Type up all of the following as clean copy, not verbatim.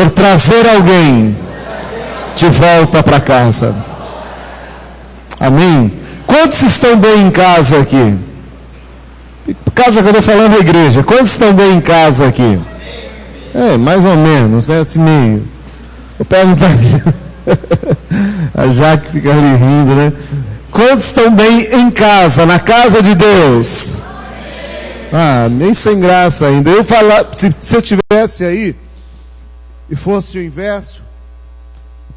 por trazer alguém de volta para casa. Amém? Quantos estão bem em casa aqui? Casa que eu estou falando é a igreja. Quantos estão bem em casa aqui? Mais ou menos, né? Assim meio. Eu pergunto a Jaque fica ali rindo, né? Quantos estão bem em casa, na casa de Deus? Nem sem graça ainda. Eu falar, se eu tivesse aí e fosse o inverso,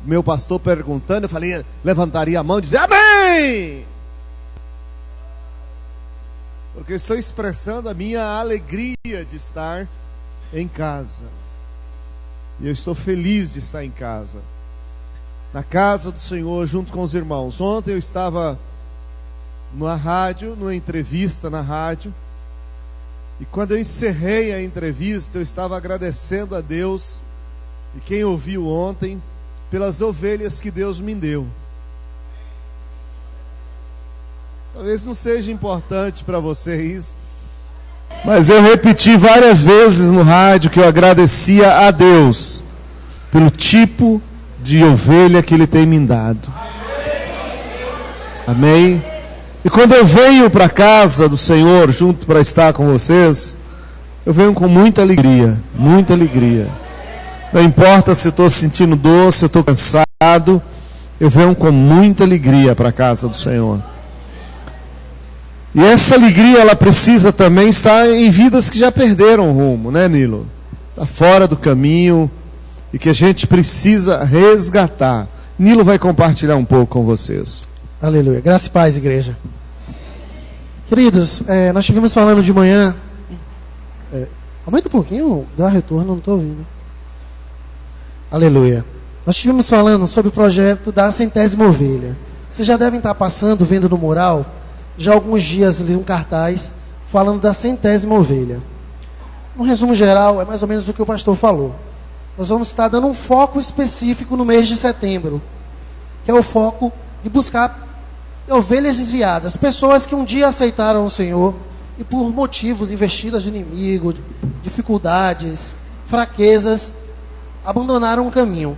meu pastor perguntando, eu levantaria a mão e dizia amém! Porque eu estou expressando a minha alegria de estar em casa. E eu estou feliz de estar em casa, na casa do Senhor, junto com os irmãos. Ontem eu estava na rádio, numa entrevista na rádio, e quando eu encerrei a entrevista, eu estava agradecendo a Deus, e quem ouviu ontem, pelas ovelhas que Deus me deu. Talvez não seja importante para vocês, mas eu repeti várias vezes no rádio que eu agradecia a Deus pelo tipo de ovelha que Ele tem me dado. Amém? E quando eu venho para a casa do Senhor, junto para estar com vocês, eu venho com muita alegria, muita alegria. Não importa se eu estou sentindo dor, se eu estou cansado, eu venho com muita alegria para a casa do Senhor. E essa alegria, ela precisa também estar em vidas que já perderam o rumo, né, Nilo? Está fora do caminho e que a gente precisa resgatar. Nilo vai compartilhar um pouco com vocês. Aleluia. Graça e paz, igreja. Queridos, nós estivemos falando de manhã. Aumenta um pouquinho, dá retorno, não estou ouvindo. Aleluia. Nós estivemos falando sobre o projeto da 100ª ovelha. Vocês já devem estar passando, vendo no mural, já há alguns dias ali um cartaz falando da 100ª ovelha. No resumo geral, é mais ou menos o que o pastor falou. Nós vamos estar dando um foco específico no mês de setembro, que é o foco de buscar ovelhas desviadas, pessoas que um dia aceitaram o Senhor e por motivos, investidas do inimigo, dificuldades, fraquezas, abandonaram o caminho,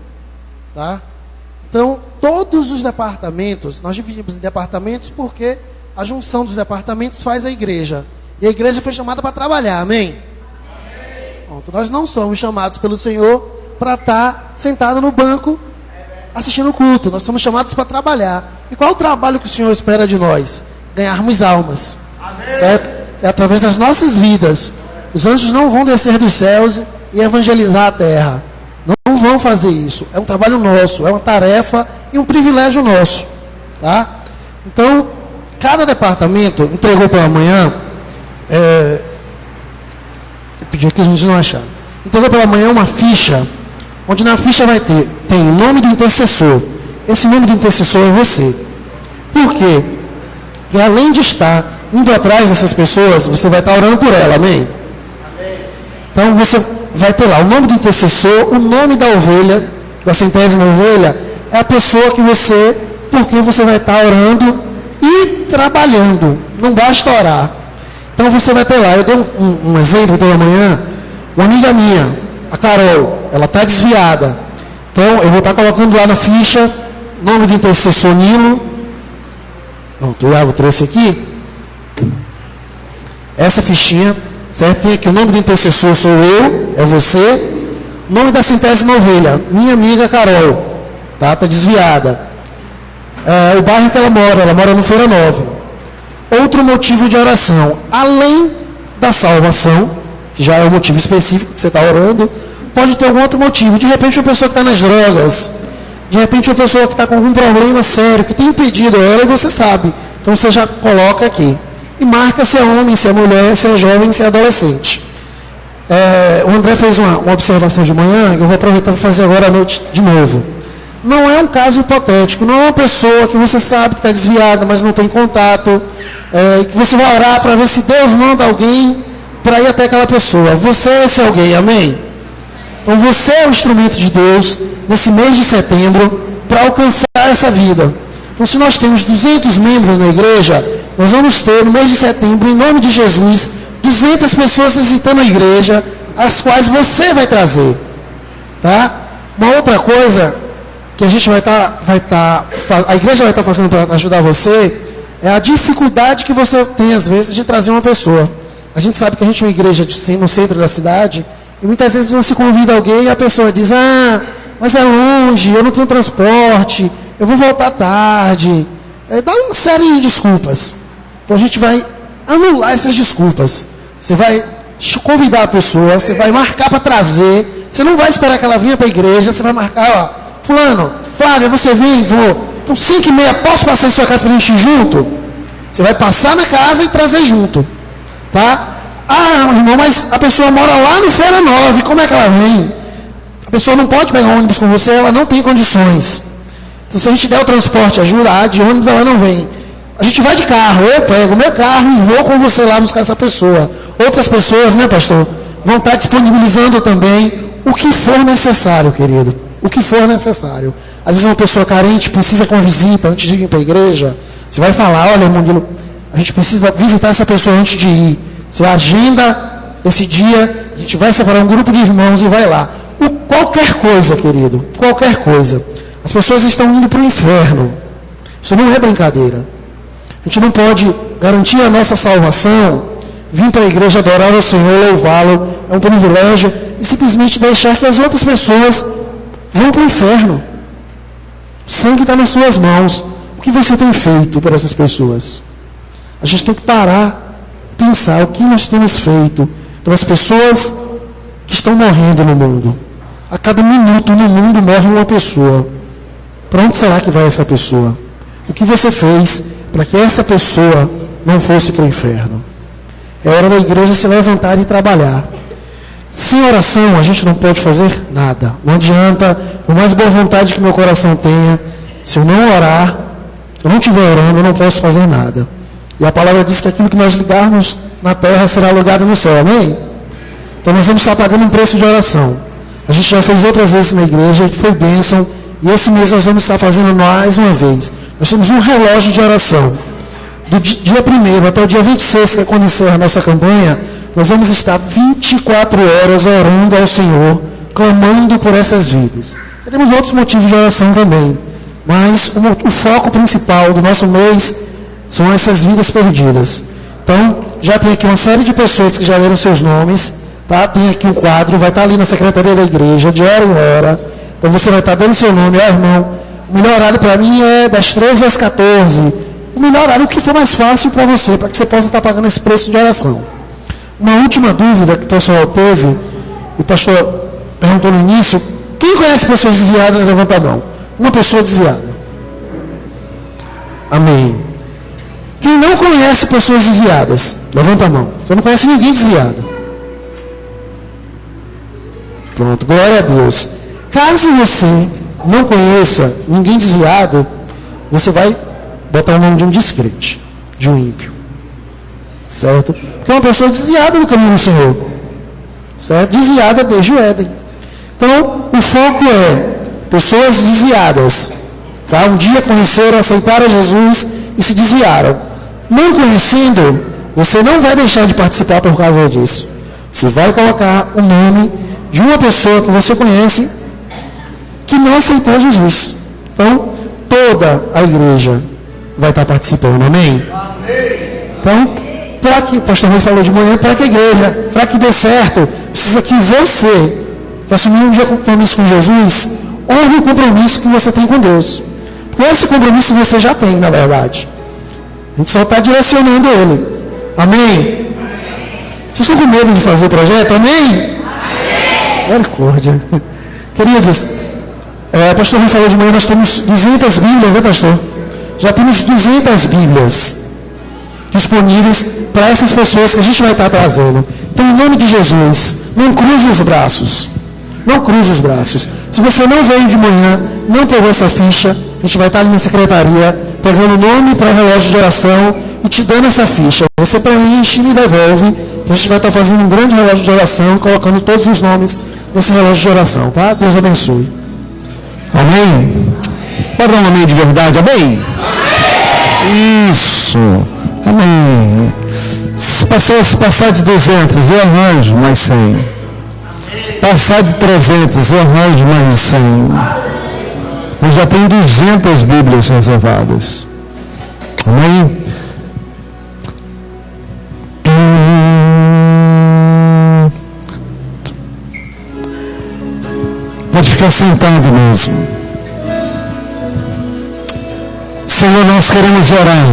tá? Então, todos os departamentos, nós dividimos em departamentos porque a junção dos departamentos faz a igreja. E a igreja foi chamada para trabalhar, amém? Pronto, nós não somos chamados pelo Senhor para estar sentado no banco assistindo o culto. Nós somos chamados para trabalhar. E qual é o trabalho que o Senhor espera de nós? Ganharmos almas. Certo? É através das nossas vidas. Os anjos não vão descer dos céus e evangelizar a terra. Não vão fazer isso. É um trabalho nosso, é uma tarefa e um privilégio nosso. Tá? Então, cada departamento entregou pela manhã. Eu pedi aqui, os meninos não acharam. Entregou pela manhã uma ficha, onde na ficha tem o nome do intercessor. Esse nome do intercessor é você. Por quê? Porque além de estar indo atrás dessas pessoas, você vai estar orando por ela, amém? Então você vai ter lá o nome do intercessor, o nome da ovelha, da 100ª ovelha, é a pessoa por quem você vai estar orando e trabalhando. Não basta orar. Então você vai ter lá, eu dei um exemplo pela manhã, uma amiga minha, a Carol, ela está desviada. Então eu vou estar colocando lá na ficha, nome do intercessor Nilo. Pronto, o Iago trouxe aqui. Essa fichinha, certo? Tem aqui o nome do intercessor sou eu, é você. Nome da 100ª ovelha, minha amiga Carol, tá? Está desviada. O bairro que ela mora no Feira Nova. Outro motivo de oração, além da salvação, que já é um motivo específico que você está orando, pode ter algum outro motivo. De repente, uma pessoa que está nas drogas, de repente, uma pessoa que está com algum problema sério, que tem impedido ela e você sabe. Então, você já coloca aqui. E marca se é homem, se é mulher, se é jovem, se é adolescente. O André fez uma observação de manhã, eu vou aproveitar para fazer agora à noite de novo. Não é um caso hipotético, não é uma pessoa que você sabe que está desviada, mas não tem contato, que você vai orar para ver se Deus manda alguém para ir até aquela pessoa. Você é esse alguém, amém? Então você é o instrumento de Deus nesse mês de setembro para alcançar essa vida. Então se nós temos 200 membros na igreja, nós vamos ter no mês de setembro, em nome de Jesus, 200 pessoas visitando a igreja, as quais você vai trazer. Tá? Uma outra coisa que a gente a igreja vai estar fazendo para ajudar você, é a dificuldade que você tem, às vezes, de trazer uma pessoa. A gente sabe que a gente é uma igreja no centro da cidade, e muitas vezes você convida alguém e a pessoa diz, mas é longe, eu não tenho transporte, eu vou voltar tarde. Dá uma série de desculpas. Então a gente vai anular essas desculpas. Você vai convidar a pessoa, você vai marcar para trazer, você não vai esperar que ela venha para a igreja, você vai marcar, fulano, Flávia, você vem, vou. Então 5h30, posso passar em sua casa para a gente ir junto? Você vai passar na casa e trazer junto. Tá? Irmão, mas a pessoa mora lá no Feira 9, como é que ela vem? A pessoa não pode pegar um ônibus com você, ela não tem condições. Então se a gente der o transporte, ajuda, de ônibus ela não vem. A gente vai de carro, eu pego o meu carro e vou com você lá buscar essa pessoa. Outras pessoas, né, pastor, vão estar disponibilizando também o que for necessário, querido. O que for necessário. Às vezes uma pessoa carente precisa com uma visita antes de ir para a igreja. Você vai falar, olha, irmão, a gente precisa visitar essa pessoa antes de ir. Você agenda esse dia, a gente vai separar um grupo de irmãos e vai lá. Qualquer coisa, querido, qualquer coisa. As pessoas estão indo para o inferno. Isso não é brincadeira. A gente não pode garantir a nossa salvação, vir para a igreja adorar ao Senhor, louvá-lo, é um privilégio, e simplesmente deixar que as outras pessoas vão para o inferno. O sangue está nas suas mãos. O que você tem feito por essas pessoas? A gente tem que parar e pensar o que nós temos feito pelas pessoas que estão morrendo no mundo. A cada minuto no mundo morre uma pessoa. Para onde será que vai essa pessoa? O que você fez para que essa pessoa não fosse para o inferno? É hora da igreja se levantar e trabalhar. Sem oração a gente não pode fazer nada. Não adianta, por mais boa vontade que meu coração tenha, se eu não orar, se eu não estiver orando, eu não posso fazer nada. E a palavra diz que aquilo que nós ligarmos na terra será ligado no céu, amém? Então nós vamos estar pagando um preço de oração. A gente já fez outras vezes na igreja, foi bênção, e esse mês nós vamos estar fazendo mais uma vez. Nós temos um relógio de oração. Do dia 1º até o dia 26, que é quando encerra a nossa campanha, nós vamos estar 24 horas orando ao Senhor, clamando por essas vidas. Teremos outros motivos de oração também, mas o foco principal do nosso mês são essas vidas perdidas. Então, já tem aqui uma série de pessoas que já leram seus nomes, tá? Tem aqui um quadro, vai estar ali na secretaria da igreja, de hora em hora. Então você vai estar dando seu nome, irmão, o melhor horário para mim é das 13 às 14. O melhor horário, o que for mais fácil para você, para que você possa estar pagando esse preço de oração. Uma última dúvida que o pessoal teve, e o pastor perguntou no início, quem conhece pessoas desviadas, levanta a mão. Uma pessoa desviada. Amém. Quem não conhece pessoas desviadas, levanta a mão. Você não conhece ninguém desviado. Pronto, glória a Deus. Caso você não conheça ninguém desviado, você vai botar o nome de um descrente, de um ímpio. Certo? Porque é uma pessoa desviada do caminho do Senhor. Certo? Desviada desde o Éden. Então, o foco é pessoas desviadas. Tá? Um dia conheceram, aceitaram Jesus e se desviaram. Não conhecendo, você não vai deixar de participar por causa disso. Você vai colocar o nome de uma pessoa que você conhece que não aceitou Jesus. Então, toda a igreja vai estar participando, amém? Então, para que, o pastor Rui falou de manhã, para que a igreja, para que dê certo, precisa que você, que assumir um dia compromisso com Jesus, honre o compromisso que você tem com Deus. Porque esse compromisso você já tem, na verdade. A gente só está direcionando ele. Amém? Vocês estão com medo de fazer o projeto? Amém? Misericórdia. Queridos, o pastor Rui falou de manhã, nós temos 200 Bíblias, né, pastor? Já temos 200 Bíblias disponíveis para essas pessoas que a gente vai estar trazendo. Então, em nome de Jesus, não cruze os braços. Não cruze os braços. Se você não veio de manhã, não pegou essa ficha, a gente vai estar ali na secretaria, pegando o nome para o relógio de oração e te dando essa ficha. Você preenche e me devolve. A gente vai estar fazendo um grande relógio de oração, colocando todos os nomes nesse relógio de oração, tá? Deus abençoe. Amém? Pode dar um amém de verdade, amém? Amém! Isso, amém. Se passar de 200, eu arranjo mais 100. Passar de 300, eu arranjo mais de 100. Eu já tenho 200 Bíblias reservadas. Amém? Pode ficar sentado mesmo. Senhor, nós queremos orar.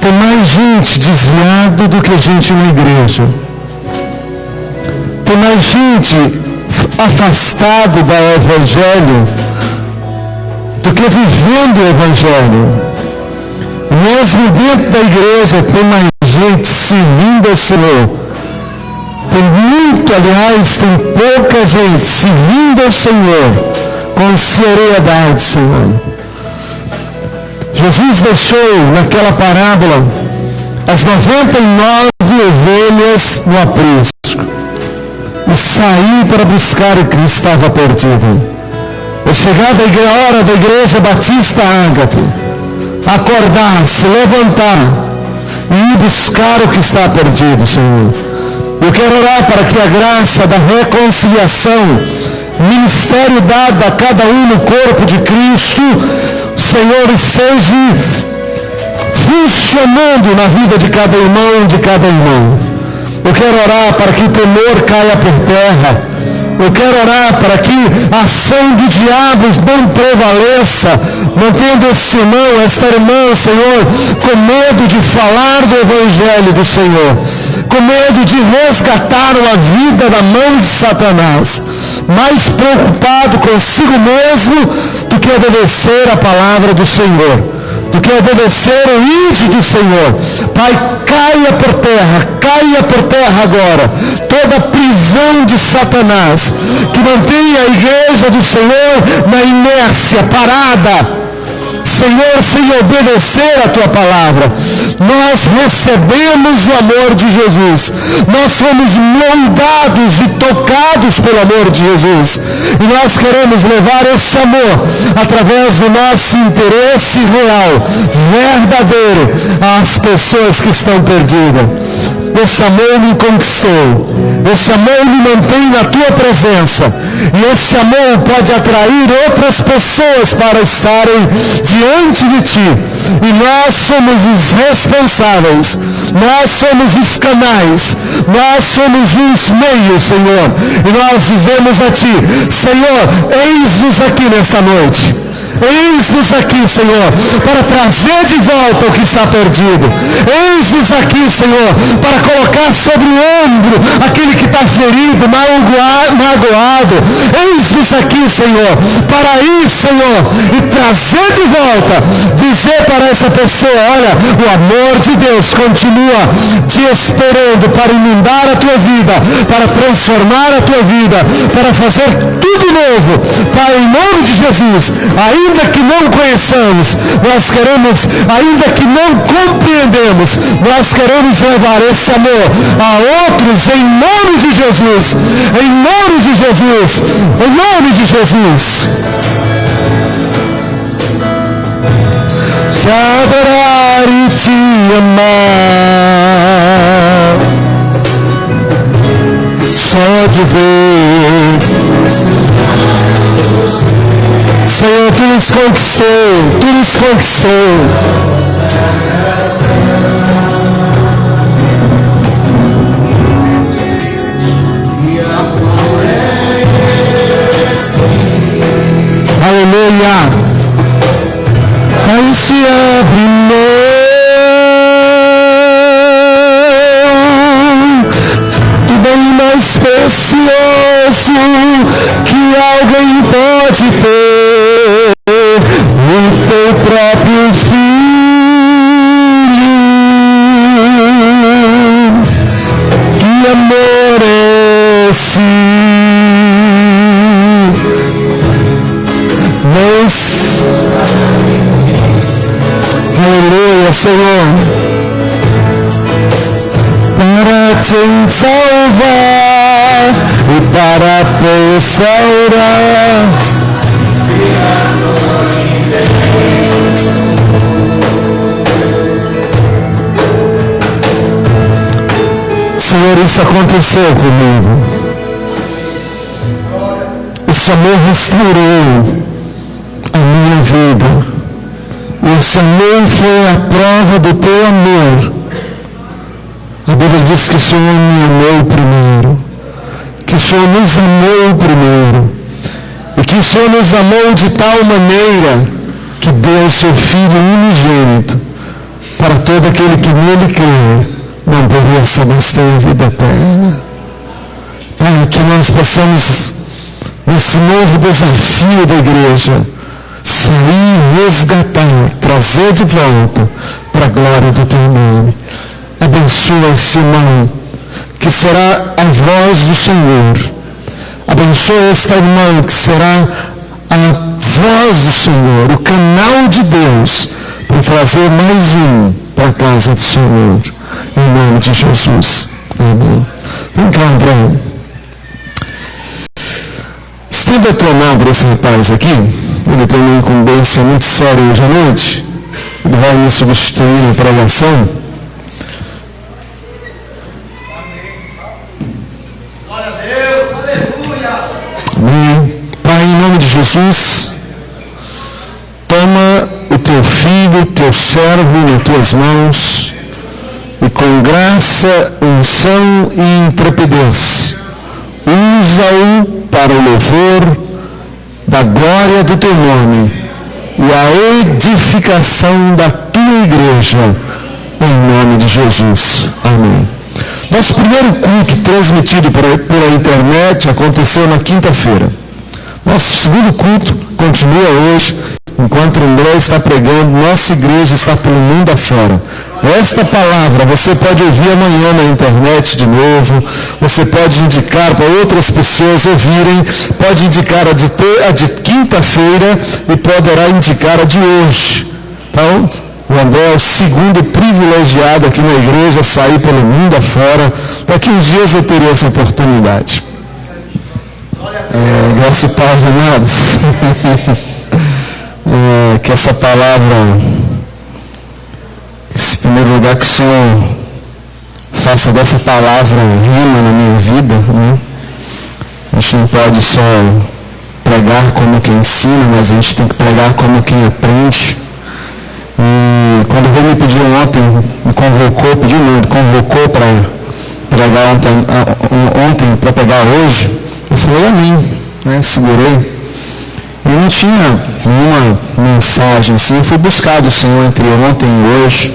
Tem mais gente desviada do que gente na igreja. Tem mais gente afastada do Evangelho do que vivendo o Evangelho. Mesmo dentro da igreja tem mais gente servindo ao Senhor. Tem muito, aliás, tem pouca gente servindo ao Senhor com seriedade, Senhor. Jesus deixou naquela parábola as 99 ovelhas no aprisco e saiu para buscar o que estava perdido. É chegada a hora da Igreja Batista Ágape acordar, se levantar e ir buscar o que está perdido, Senhor. Eu quero orar para que a graça da reconciliação, ministério dado a cada um no corpo de Cristo, Senhor, esteja funcionando na vida de cada irmão, de cada irmã. Eu quero orar para que o temor caia por terra. Eu quero orar para que a ação do diabo não prevaleça, mantendo este irmão, esta irmã, Senhor, com medo de falar do Evangelho do Senhor, com medo de resgatar uma vida da mão de Satanás, mais preocupado consigo mesmo do que obedecer a palavra do Senhor, do que obedecer o ídolo do Senhor. Pai, caia por terra agora toda prisão de Satanás que mantém a igreja do Senhor na inércia, parada, Senhor, sem obedecer a tua palavra. Nós recebemos o amor de Jesus, nós somos moldados e tocados pelo amor de Jesus, e nós queremos levar esse amor através do nosso interesse real, verdadeiro, às pessoas que estão perdidas. Esse amor me conquistou, esse amor me mantém na tua presença, e esse amor pode atrair outras pessoas para estarem diante de ti, e nós somos os responsáveis, nós somos os canais, nós somos os meios, Senhor, e nós dizemos a ti, Senhor, eis-nos aqui nesta noite. Eis-nos aqui, Senhor, para trazer de volta o que está perdido. Eis-nos aqui, Senhor, para colocar sobre o ombro aquele que está ferido, magoado. Eis-nos aqui, Senhor, para ir, Senhor, e trazer de volta, dizer para essa pessoa, olha, o amor de Deus continua te esperando para inundar a tua vida, para transformar a tua vida, para fazer tudo novo. Pai, em nome de Jesus, ainda que não conheçamos, nós queremos, ainda que não compreendemos, nós queremos levar esse amor a outros em nome de Jesus, em nome de Jesus, em nome de Jesus. Te adorar e te amar, só de ver, Senhor, tu nos conquistou, tu nos conquistou. Aleluia. Aí se abre mão do bem mais precioso que alguém pode ter, o teu próprio filho. Que amor é esse? Aleluia, Senhor, para te salvar e para te restaurar. Senhor, Senhor, isso aconteceu comigo. Esse amor restaurou a minha vida. Esse amor foi a prova do teu amor. A Bíblia diz que o Senhor me amou primeiro. Que o Senhor nos amou primeiro. E que o Senhor nos amou de tal maneira que deu o seu Filho unigênito para todo aquele que nele crê, não pereça, mas tenha vida eterna. Pai, que nós possamos, nesse novo desafio da igreja, sair, resgatar, trazer de volta para a glória do teu nome. Abençoa esse irmão, que será a voz do Senhor. Abençoa esta irmã, que será a voz do Senhor, o canal de Deus, para trazer mais um para a casa do Senhor. Em nome de Jesus. Amém. Vem cá, André. Estenda a tua mão para esse rapaz aqui. Ele tem uma incumbência muito séria hoje à noite. Ele vai me substituir na pregação. Glória a Deus, aleluia. Amém. Pai, em nome de Jesus, toma o teu filho, teu servo nas tuas mãos e com graça, unção e intrepidez, usa-o para o louvor da glória do teu nome e a edificação da tua igreja, em nome de Jesus. Amém. Nosso primeiro culto, transmitido pela internet, aconteceu na quinta-feira. Nosso segundo culto continua hoje, enquanto o André está pregando. Nossa igreja está pelo mundo afora. Esta palavra você pode ouvir amanhã na internet de novo. Você pode indicar para outras pessoas ouvirem. Pode indicar a de quinta-feira e poderá indicar a de hoje. Então, o André é o segundo privilegiado aqui na igreja a sair pelo mundo afora. Daqui uns dias eu teria essa oportunidade. Graças e paz, amados. Que essa palavra, em primeiro lugar, que o Senhor faça dessa palavra rima na minha vida, né? A gente não pode só pregar como quem ensina, mas a gente tem que pregar como quem aprende. E quando ele me pediu ontem, me convocou para pregar ontem para pregar hoje, eu falei amém, né? Segurei. E não tinha nenhuma mensagem assim. Eu fui buscar do Senhor entre ontem e hoje.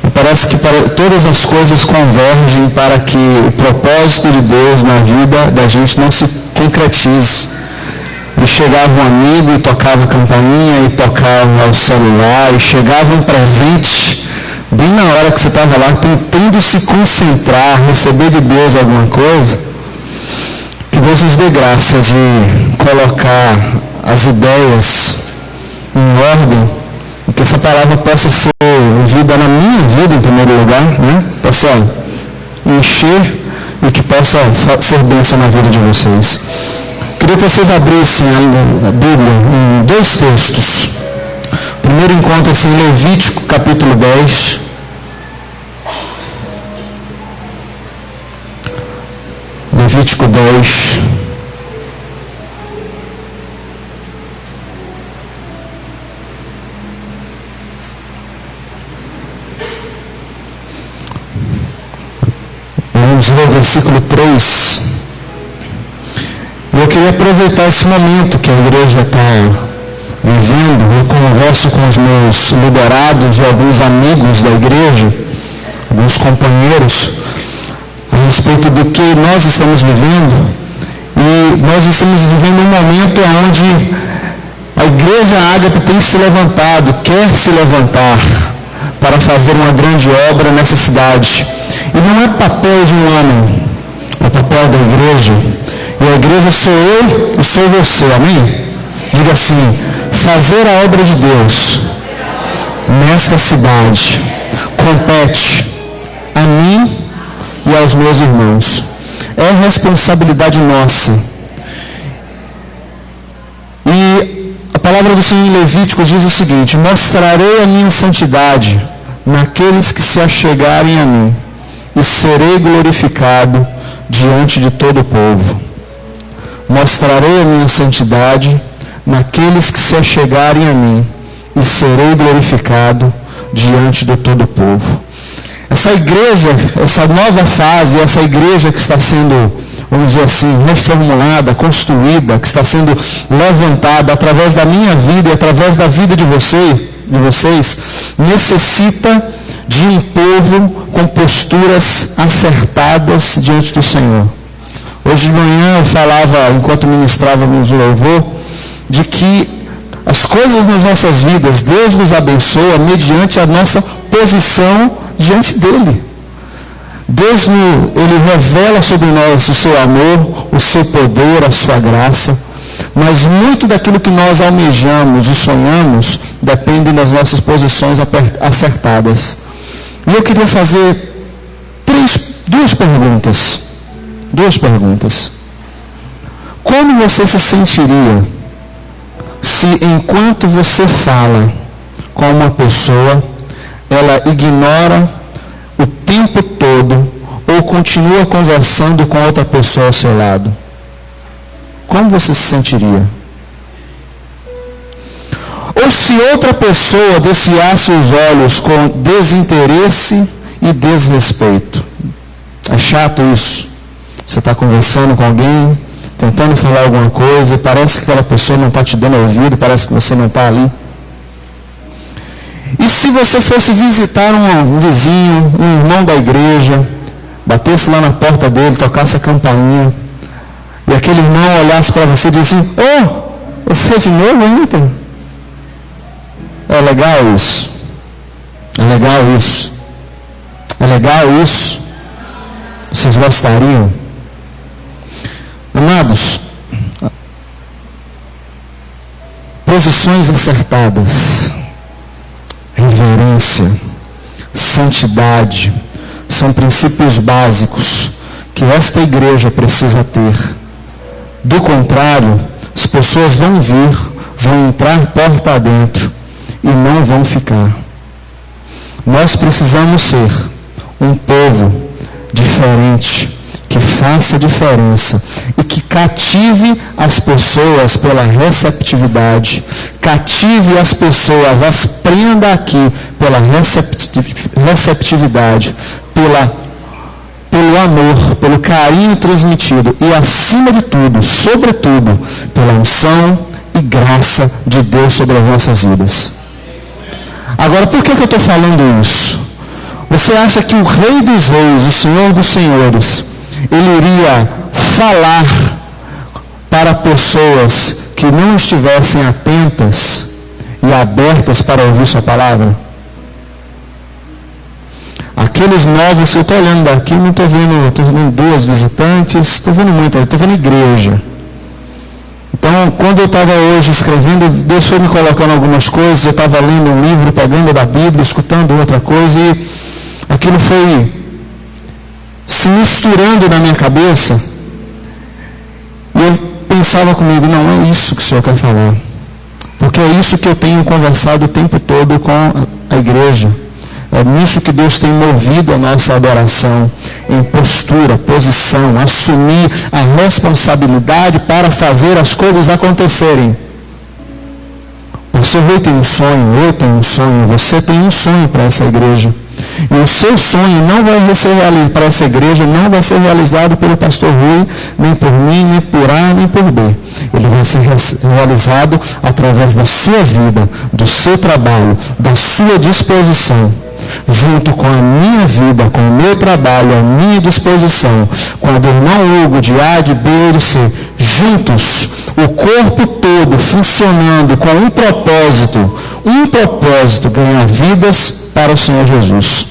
E parece que todas as coisas convergem para que o propósito de Deus na vida da gente não se concretize. E chegava um amigo e tocava a campainha, e tocava o celular, e chegava um presente bem na hora que você estava lá tentando se concentrar, receber de Deus alguma coisa. Que Deus nos dê graça de colocar as ideias em ordem, e que essa palavra possa ser ouvida na minha vida em primeiro lugar, né? Possa encher e que possa ser bênção na vida de vocês. Queria que vocês abrissem a Bíblia em dois textos. O primeiro encontra-se em Levítico, capítulo 10. Levítico 10. Vamos ler o versículo 3. Eu queria aproveitar esse momento que a igreja está vivendo. Eu converso com os meus liderados e alguns amigos da igreja, alguns companheiros, a respeito do que nós estamos vivendo. E nós estamos vivendo um momento onde a igreja Ágape tem se levantado, quer se levantar para fazer uma grande obra nessa cidade. E não é papel de um homem, é papel da igreja. E a igreja sou eu e sou você, amém? Diga assim: fazer a obra de Deus nesta cidade compete a mim e aos meus irmãos. É responsabilidade nossa. E a palavra do Senhor em Levítico diz o seguinte: mostrarei a minha santidade naqueles que se achegarem a mim, e serei glorificado diante de todo o povo. Mostrarei a minha santidade naqueles que se achegarem a mim, e serei glorificado diante de todo o povo. Essa igreja, essa nova fase, essa igreja que está sendo, vamos dizer assim, reformulada, construída, que está sendo levantada através da minha vida e através da vida de vocês, necessita de um povo com posturas acertadas diante do Senhor. Hoje de manhã eu falava, enquanto ministrávamos o louvor, de que as coisas nas nossas vidas, Deus nos abençoa mediante a nossa posição diante dEle. Deus, Ele revela sobre nós o seu amor, o seu poder, a sua graça, mas muito daquilo que nós almejamos e sonhamos depende das nossas posições acertadas. E eu queria fazer duas perguntas. Como você se sentiria se enquanto você fala com uma pessoa, ela ignora o tempo todo ou continua conversando com outra pessoa ao seu lado? Como você se sentiria? Ou se outra pessoa desviasse os olhos com desinteresse e desrespeito? É chato isso. Você está conversando com alguém, tentando falar alguma coisa, e parece que aquela pessoa não está te dando ouvido, parece que você não está ali. E se você fosse visitar um vizinho, um irmão da igreja, batesse lá na porta dele, tocasse a campainha, e aquele irmão olhasse para você e disse: "Oh, você de novo entra?" É legal isso. É legal isso. É legal isso. Vocês gostariam? Amados, posições acertadas, reverência, santidade, são princípios básicos que esta igreja precisa ter. Do contrário, as pessoas vão vir, vão entrar porta adentro e não vão ficar. Nós precisamos ser um povo diferente, que faça diferença e que cative as pessoas pela receptividade, cative as pessoas, as prenda aqui pela receptividade, pelo amor, pelo carinho transmitido e, acima de tudo, sobretudo, pela unção e graça de Deus sobre as nossas vidas. Agora, por que eu estou falando isso? Você acha que o Rei dos Reis, o Senhor dos Senhores, Ele iria falar para pessoas que não estivessem atentas e abertas para ouvir sua palavra? Aqueles novos, eu estou olhando daqui, não estou vendo duas visitantes, estou vendo muita, estou vendo igreja. Então, quando eu estava hoje escrevendo, Deus foi me colocando algumas coisas, eu estava lendo um livro, pegando da Bíblia, escutando outra coisa, e aquilo foi se misturando na minha cabeça, e eu pensava comigo: não é isso que o Senhor quer falar, porque é isso que eu tenho conversado o tempo todo com a igreja. É nisso que Deus tem movido a nossa adoração, em postura, posição, assumir a responsabilidade para fazer as coisas acontecerem. O pastor Rui tem um sonho, eu tenho um sonho, você tem um sonho para essa igreja. E o seu sonho não vai ser realizado para essa igreja, não vai ser realizado pelo pastor Rui, nem por mim, nem por A, nem por B. Ele vai ser realizado através da sua vida, do seu trabalho, da sua disposição. Junto com a minha vida, com o meu trabalho, a minha disposição, com a do irmão Hugo, de A, de B ou de C, juntos, o corpo todo funcionando com um propósito, ganhar vidas para o Senhor Jesus.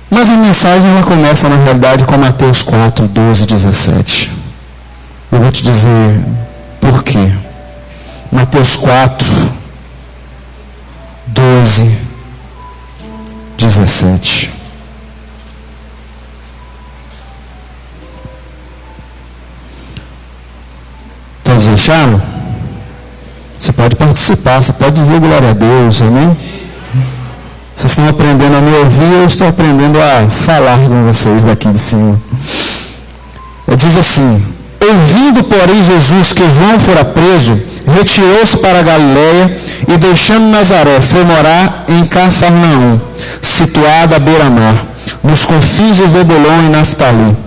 Mas a mensagem ela começa na realidade com Mateus 4, 12, 17. Eu vou te dizer por quê. Mateus 4, 12, 17. Todos acharam? Você pode participar, você pode dizer glória a Deus, amém? Vocês estão aprendendo a me ouvir, eu estou aprendendo a falar com vocês daqui de cima. Diz assim: ouvindo, porém, Jesus que João fora preso, retirou-se para a Galiléia e, deixando Nazaré, foi morar em Cafarnaum, situada à beira-mar, nos confins de Zebulon e Naftali,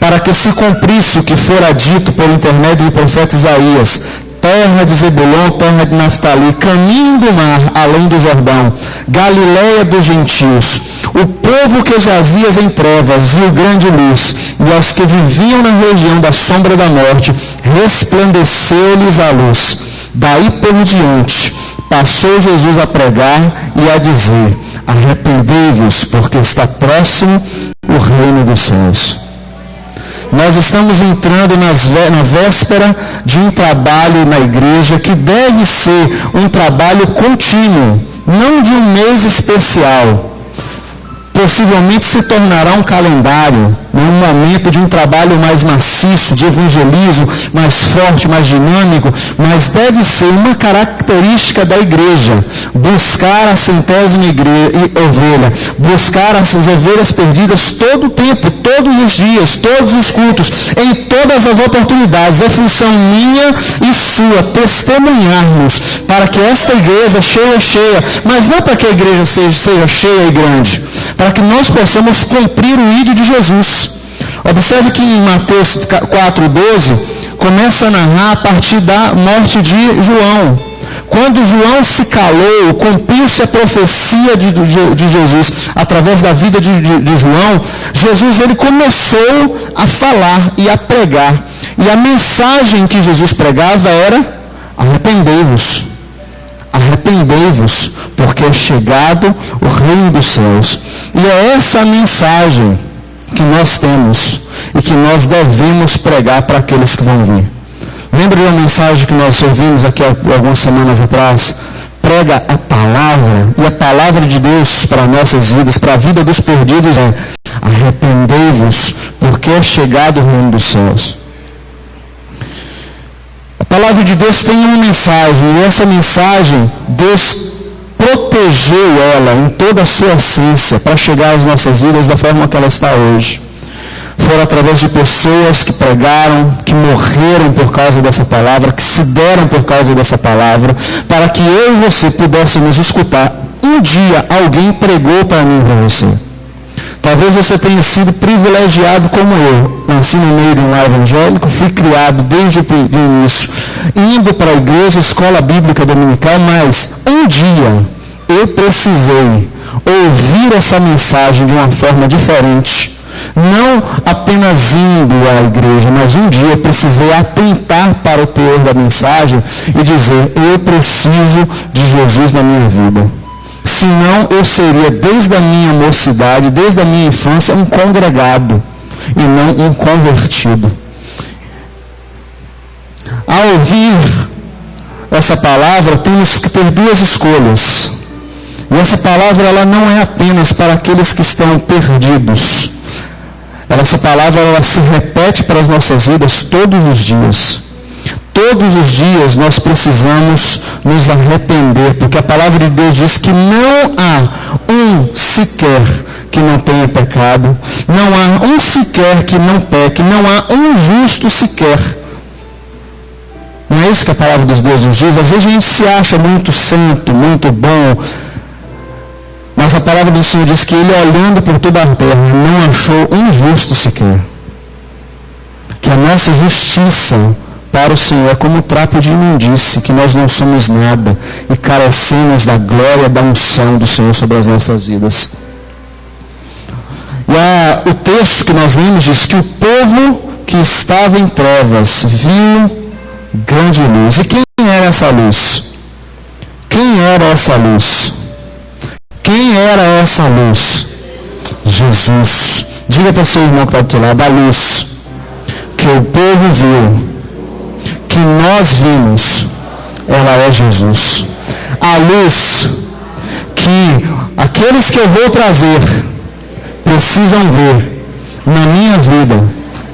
para que se cumprisse o que fora dito por intermédio do profeta Isaías: terra de Zebulon, terra de Naftali, caminho do mar, além do Jordão, Galiléia dos gentios. O povo que jazias em trevas viu grande luz, e aos que viviam na região da sombra da morte, resplandeceu-lhes a luz. Daí por diante, passou Jesus a pregar e a dizer: arrependei-vos, porque está próximo o reino dos céus. Nós estamos entrando na véspera de um trabalho na igreja que deve ser um trabalho contínuo, não de um mês especial. Possivelmente se tornará um calendário, um momento de um trabalho mais maciço, de evangelismo, mais forte, mais dinâmico, mas deve ser uma característica da igreja, buscar a centésima ovelha, buscar as ovelhas perdidas todo o tempo, todos os dias, todos os cultos, em todas as oportunidades. É função minha e sua testemunharmos para que esta igreja seja cheia, mas não para que a igreja seja cheia e grande, para que nós possamos cumprir o ídolo de Jesus. Observe que em Mateus 4,12 começa a narrar a partir da morte de João. Quando João se calou, cumpriu-se a profecia de Jesus através da vida de João. Jesus ele começou a falar e a pregar. E a mensagem que Jesus pregava era: arrependei-vos. Arrependei-vos, porque é chegado o reino dos céus. E é essa a mensagem que nós temos e que nós devemos pregar para aqueles que vão vir. Lembra de uma mensagem que nós ouvimos aqui algumas semanas atrás? Prega a palavra, e a palavra de Deus para nossas vidas, para a vida dos perdidos é: arrependei-vos, porque é chegado o reino dos céus. A palavra de Deus tem uma mensagem, e essa mensagem, Deus protegeu ela em toda a sua essência para chegar às nossas vidas da forma que ela está hoje. Foram através de pessoas que pregaram, que morreram por causa dessa palavra, que se deram por causa dessa palavra, para que eu e você pudéssemos escutar. Um dia alguém pregou para mim e para você. Talvez você tenha sido privilegiado como eu. Nasci no meio de um lar evangélico, fui criado desde o início, indo para a igreja, escola bíblica dominical, mas um dia eu precisei ouvir essa mensagem de uma forma diferente. Não apenas indo à igreja, mas um dia eu precisei atentar para o teor da mensagem e dizer: eu preciso de Jesus na minha vida. Senão eu seria, desde a minha mocidade, desde a minha infância, um congregado e não um convertido. Ao ouvir essa palavra, temos que ter duas escolhas. E essa palavra ela não é apenas para aqueles que estão perdidos. Essa palavra ela se repete para as nossas vidas todos os dias. Todos os dias nós precisamos nos arrepender, porque a palavra de Deus diz que não há um sequer que não tenha pecado, não há um sequer que não peque, não há um justo sequer. Não é isso que a palavra de Deus nos diz? Às vezes a gente se acha muito santo, muito bom, mas a palavra do Senhor diz que Ele, olhando por toda a terra, não achou um justo sequer. Que a nossa justiça para o Senhor é como trapo de imundície, que nós não somos nada e carecemos da glória, da unção do Senhor sobre as nossas vidas. E o texto que nós lemos diz que o povo que estava em trevas viu grande luz. E quem era essa luz? Quem era essa luz? Quem era essa luz? Jesus. Diga para o seu irmão que está do teu lado: a luz que o povo viu, que nós vimos, ela é Jesus. A luz que aqueles que eu vou trazer precisam ver na minha vida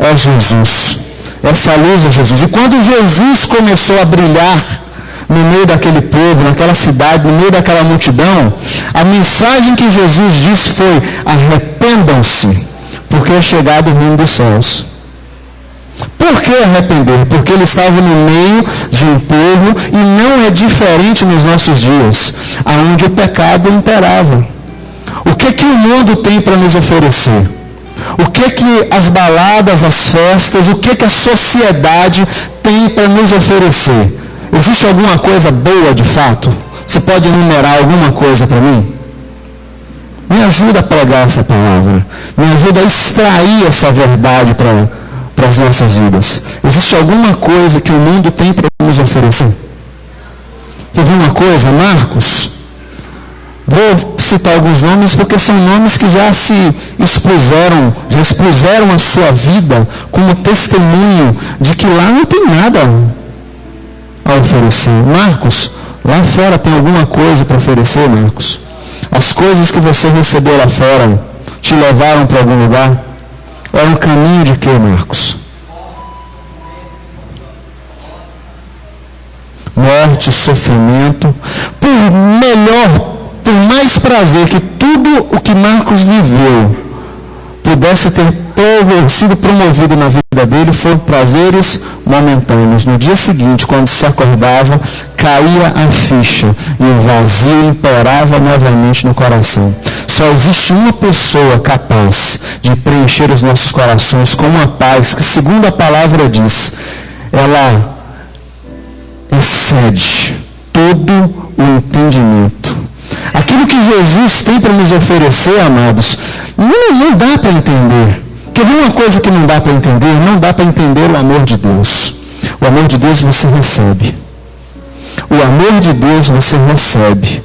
é Jesus. Essa luz é Jesus. E quando Jesus começou a brilhar no meio daquele povo, naquela cidade, no meio daquela multidão, a mensagem que Jesus disse foi: arrependam-se, porque é chegado o reino dos céus. Por que arrepender? Porque ele estava no meio de um povo, e não é diferente nos nossos dias, onde o pecado imperava. O que o mundo tem para nos oferecer? O que as baladas, as festas, o que a sociedade tem para nos oferecer? Existe alguma coisa boa de fato? Você pode enumerar alguma coisa para mim? Me ajuda a pregar essa palavra. Me ajuda a extrair essa verdade para as nossas vidas. Existe alguma coisa que o mundo tem para nos oferecer? Quer ver uma coisa? Marcos. Vou citar alguns nomes porque são nomes que já expuseram a sua vida como testemunho de que lá não tem nada a oferecer. Marcos, lá fora tem alguma coisa para oferecer, Marcos? As coisas que você recebeu lá fora te levaram para algum lugar? Era um caminho de quê, Marcos? Morte, sofrimento. Por mais prazer que tudo o que Marcos viveu pudesse ter sido promovido na vida dele, foram prazeres momentâneos. No dia seguinte, quando se acordava, caía a ficha e o vazio imperava novamente no coração. Só existe uma pessoa capaz de preencher os nossos corações com uma paz que, segundo a palavra diz, ela excede todo o entendimento. Aquilo que Jesus tem para nos oferecer, amados, não dá para entender. Quer ver uma coisa que não dá para entender? Não dá para entender o amor de Deus. O amor de Deus você recebe. O amor de Deus você recebe.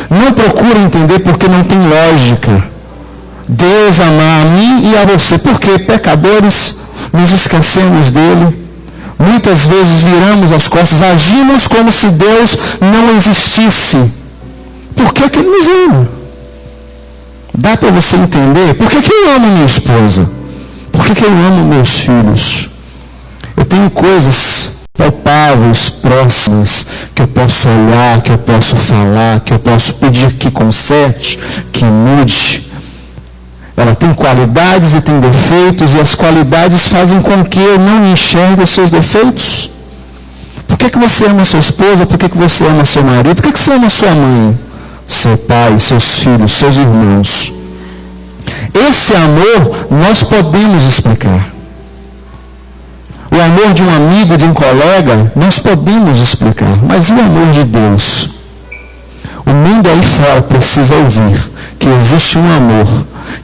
Não procura entender porque não tem lógica. Deus amar a mim e a você. Porque pecadores, nos esquecemos dele. Muitas vezes viramos as costas, agimos como se Deus não existisse. Por que ele nos ama? Dá para você entender? Por que eu amo minha esposa? Por que eu amo meus filhos? Eu tenho coisas palpáveis, próximas, que eu posso olhar, que eu posso falar, que eu posso pedir que conserte, que mude. Ela tem qualidades e tem defeitos, e as qualidades fazem com que eu não enxergue os seus defeitos. Por que você ama sua esposa? Por que você ama seu marido? Por que você ama sua mãe? Seu pai, seus filhos, seus irmãos. Esse amor nós podemos explicar. O amor de um amigo, de um colega, nós podemos explicar. Mas e o amor de Deus? O mundo aí fora precisa ouvir que existe um amor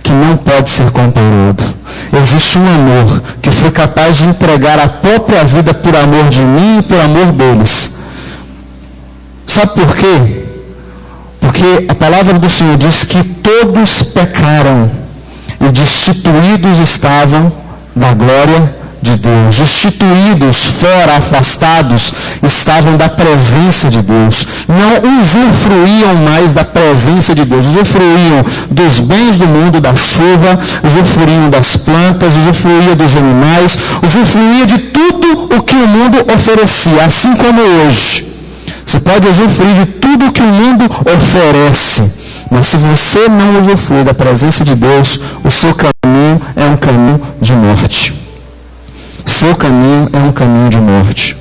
que não pode ser comparado. Existe um amor que foi capaz de entregar a própria vida por amor de mim e por amor deles. Sabe por quê? Porque a palavra do Senhor diz que todos pecaram e destituídos estavam da glória de Deus. Destituídos, fora, afastados, estavam da presença de Deus. Não usufruíam mais da presença de Deus. Usufruíam dos bens do mundo, da chuva, usufruíam das plantas, usufruíam dos animais, usufruíam de tudo o que o mundo oferecia, assim como hoje. Você pode usufruir de tudo o que o mundo oferece, mas se você não usufruir da presença de Deus, o seu caminho é um caminho de morte. Seu caminho é um caminho de morte.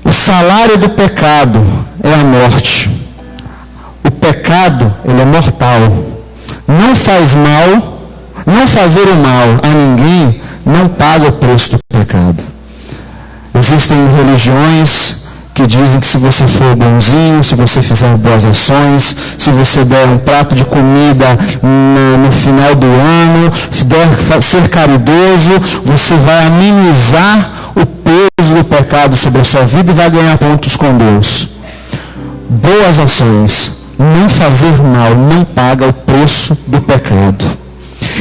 O salário do pecado é a morte. O pecado, ele é mortal. Não faz mal, não fazer o mal a ninguém não paga o preço do pecado. Existem religiões que dizem que se você for bonzinho, se você fizer boas ações, se você der um prato de comida no final do ano, se der ser caridoso, você vai amenizar o peso do pecado sobre a sua vida e vai ganhar pontos com Deus. Boas ações, não fazer mal, não paga o preço do pecado.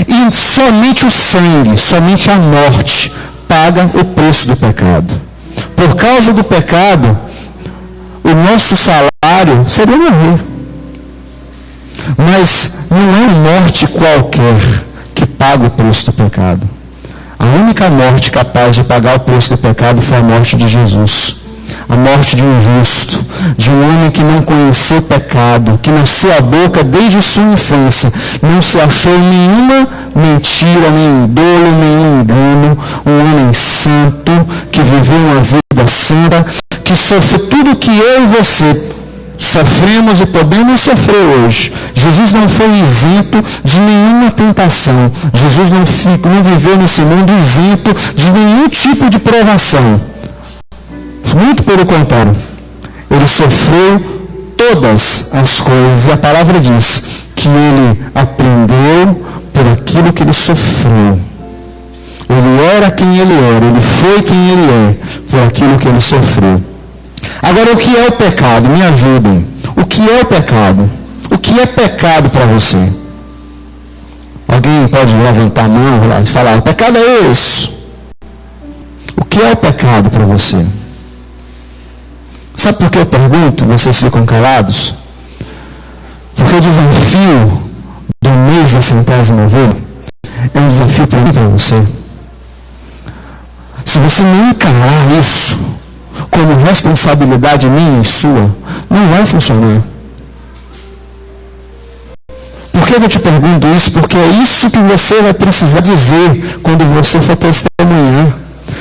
E somente o sangue, somente a morte paga o preço do pecado. Por causa do pecado, o nosso salário seria morrer. Mas não é uma morte qualquer que paga o preço do pecado. A única morte capaz de pagar o preço do pecado foi a morte de Jesus. a morte de um justo, de um homem que não conheceu pecado, que na sua boca, desde sua infância, não se achou nenhuma mentira, nenhum dolo, nenhum engano, um homem santo, que viveu uma vida santa, que sofreu tudo que eu e você sofremos e podemos sofrer hoje. Jesus não foi isento de nenhuma tentação. Jesus não viveu nesse mundo isento de nenhum tipo de provação. Muito pelo contrário. Ele sofreu todas as coisas. E a palavra diz que ele aprendeu por aquilo que ele sofreu. Ele era quem ele era. Ele foi quem ele é por aquilo que ele sofreu. Agora, o que é o pecado? Me ajudem. O que é o pecado? O que é pecado para você? Alguém pode levantar a mão e falar, o pecado é isso. O que é o pecado para você? Sabe por que eu pergunto? Vocês ficam calados? Porque o desafio do mês da centésima ovelha é um desafio para mim e para você. Se você não encarar isso como responsabilidade minha e sua, não vai funcionar. Por que eu te pergunto isso? Porque é isso que você vai precisar dizer quando você for testemunhar.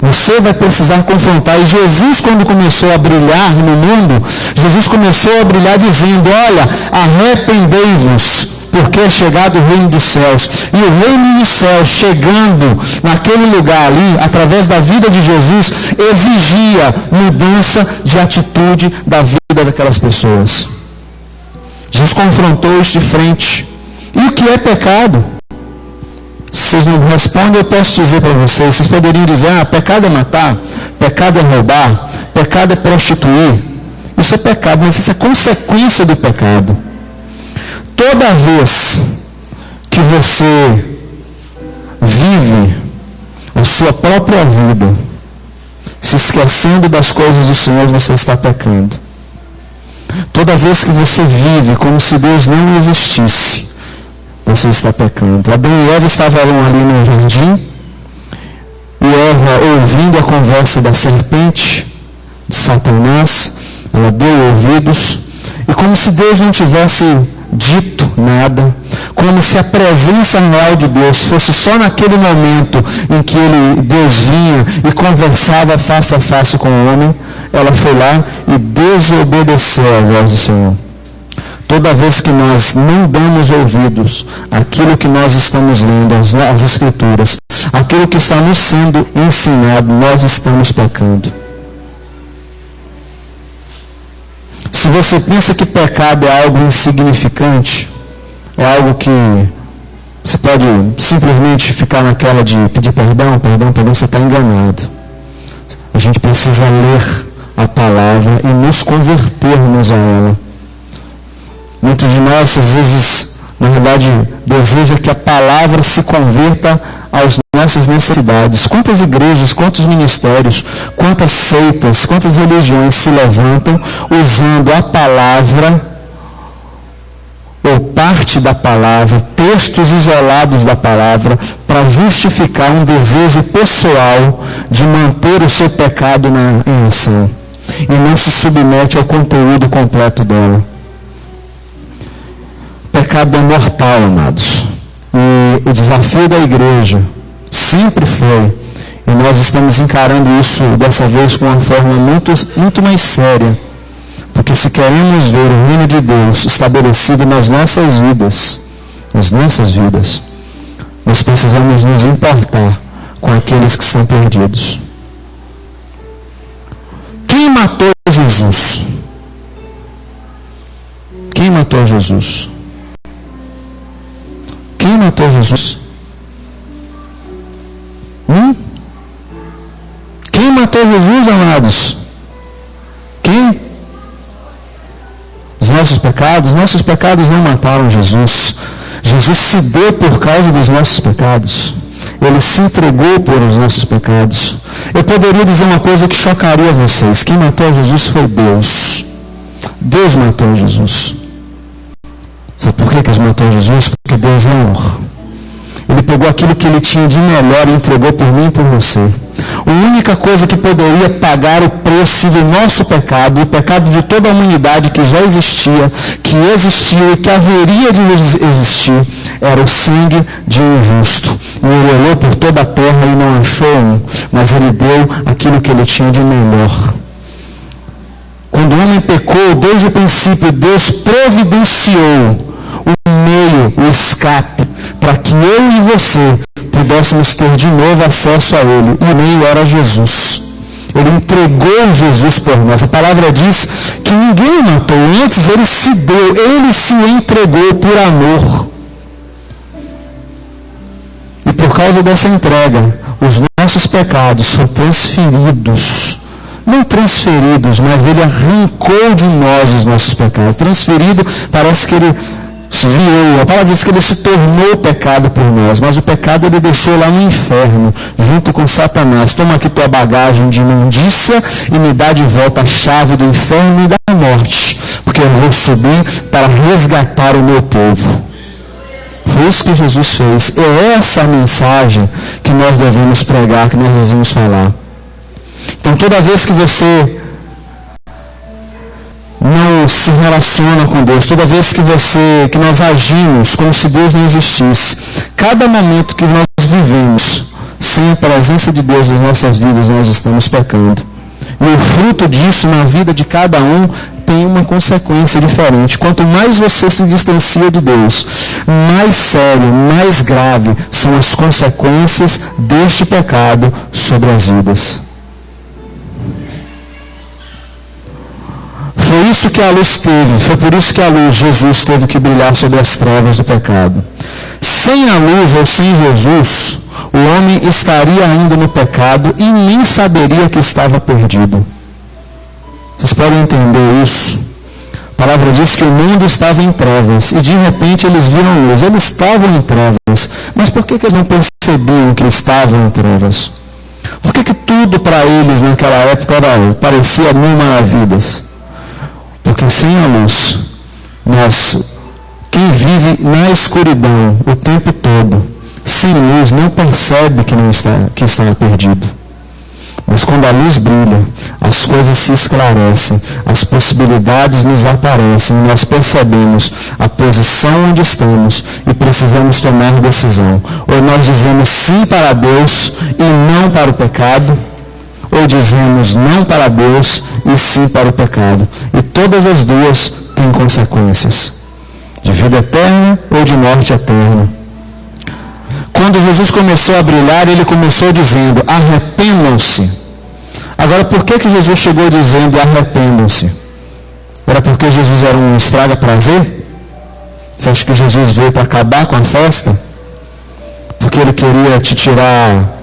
Você vai precisar confrontar. E Jesus, quando começou a brilhar no mundo, Jesus começou a brilhar dizendo, olha, arrependei-vos, porque é chegado o reino dos céus. E o reino dos céus, chegando naquele lugar ali, através da vida de Jesus, exigia mudança de atitude da vida daquelas pessoas. Jesus confrontou isso de frente. E o que é pecado? Se vocês não respondem, eu posso dizer para vocês. Vocês poderiam dizer, pecado é matar, pecado é roubar, pecado é prostituir. Isso é pecado, mas isso é consequência do pecado. Toda vez que você vive a sua própria vida, se esquecendo das coisas do Senhor, você está pecando. Toda vez que você vive como se Deus não existisse, você está pecando. Adão e Eva estavam ali no jardim, e Eva, ouvindo a conversa da serpente, de Satanás, ela deu ouvidos, e como se Deus não tivesse dito nada, como se a presença real de Deus fosse só naquele momento em que Deus vinha e conversava face a face com o homem, ela foi lá e desobedeceu à voz do Senhor. Toda vez que nós não damos ouvidos àquilo que nós estamos lendo, às Escrituras, aquilo que está nos sendo ensinado, nós estamos pecando. Se você pensa que pecado é algo insignificante, é algo que você pode simplesmente ficar naquela de pedir perdão, você está enganado. A gente precisa ler a palavra e nos convertermos a ela. Muitos de nós, às vezes, na verdade, desejam que a palavra se converta às nossas necessidades. Quantas igrejas, quantos ministérios, quantas seitas, quantas religiões se levantam usando a palavra, ou parte da palavra, textos isolados da palavra, para justificar um desejo pessoal de manter o seu pecado em ação. E não se submete ao conteúdo completo dela. O pecado é mortal, amados. E o desafio da igreja sempre foi, e nós estamos encarando isso dessa vez com uma forma muito mais séria, porque se queremos ver o reino de Deus estabelecido nas nossas vidas, nós precisamos nos importar com aqueles que são perdidos. Quem matou Jesus? Quem matou Jesus? Quem matou Jesus? Quem matou Jesus, amados? Quem? Os nossos pecados? Nossos pecados não mataram Jesus. Jesus se deu por causa dos nossos pecados. Ele se entregou por os nossos pecados. Eu poderia dizer uma coisa que chocaria vocês. Quem matou Jesus foi Deus. Deus matou Jesus. Sabe por que Deus matou Jesus? Porque Deus é amor. Ele pegou aquilo que ele tinha de melhor e entregou por mim e por você. A única coisa que poderia pagar o preço do nosso pecado, o pecado de toda a humanidade que já existia, que existiu e que haveria de existir, era o sangue de um justo. E ele olhou por toda a terra e não achou um, mas ele deu aquilo que ele tinha de melhor. Quando o homem pecou, desde o princípio, Deus providenciou o meio, o escape, para que eu e você pudéssemos ter de novo acesso a Ele. E o meio era Jesus. Ele entregou Jesus por nós. A palavra diz que ninguém o matou. Antes ele se deu, ele se entregou por amor. E por causa dessa entrega, os nossos pecados foram transferidos. Não transferidos, mas ele arrancou de nós os nossos pecados. Transferido, parece que ele a palavra diz que ele se tornou pecado por nós, mas o pecado ele deixou lá no inferno, junto com Satanás. Toma aqui tua bagagem de imundícia e me dá de volta a chave do inferno e da morte, porque eu vou subir para resgatar o meu povo. Foi isso que Jesus fez. É essa a mensagem que nós devemos pregar, que nós devemos falar. Então toda vez que você não se relaciona com Deus, toda vez que nós agimos como se Deus não existisse, cada momento que nós vivemos sem a presença de Deus nas nossas vidas, nós estamos pecando. E o fruto disso na vida de cada um tem uma consequência diferente. Quanto mais você se distancia de Deus, mais sério, mais grave são as consequências deste pecado sobre as vidas. Foi isso que a luz teve, foi por isso que a luz, Jesus, teve que brilhar sobre as trevas do pecado. Sem a luz ou sem Jesus, o homem estaria ainda no pecado e nem saberia que estava perdido. Vocês podem entender isso? A palavra diz que o mundo estava em trevas e de repente eles viram luz. Eles estavam em trevas, mas por que eles não percebiam que estavam em trevas? Por que tudo para eles naquela época parecia mil maravilhas? Porque sem a luz, quem vive na escuridão o tempo todo, sem luz, não percebe que está perdido. Mas quando a luz brilha, as coisas se esclarecem, as possibilidades nos aparecem, e nós percebemos a posição onde estamos e precisamos tomar decisão. Ou nós dizemos sim para Deus e não para o pecado, ou dizemos não para Deus e sim para o pecado. E todas as duas têm consequências, de vida eterna ou de morte eterna. Quando Jesus começou a brilhar, ele começou dizendo, arrependam-se. Agora, por que Jesus chegou dizendo arrependam-se? Era porque Jesus era um estraga-prazer? Você acha que Jesus veio para acabar com a festa? Porque ele queria te tirar,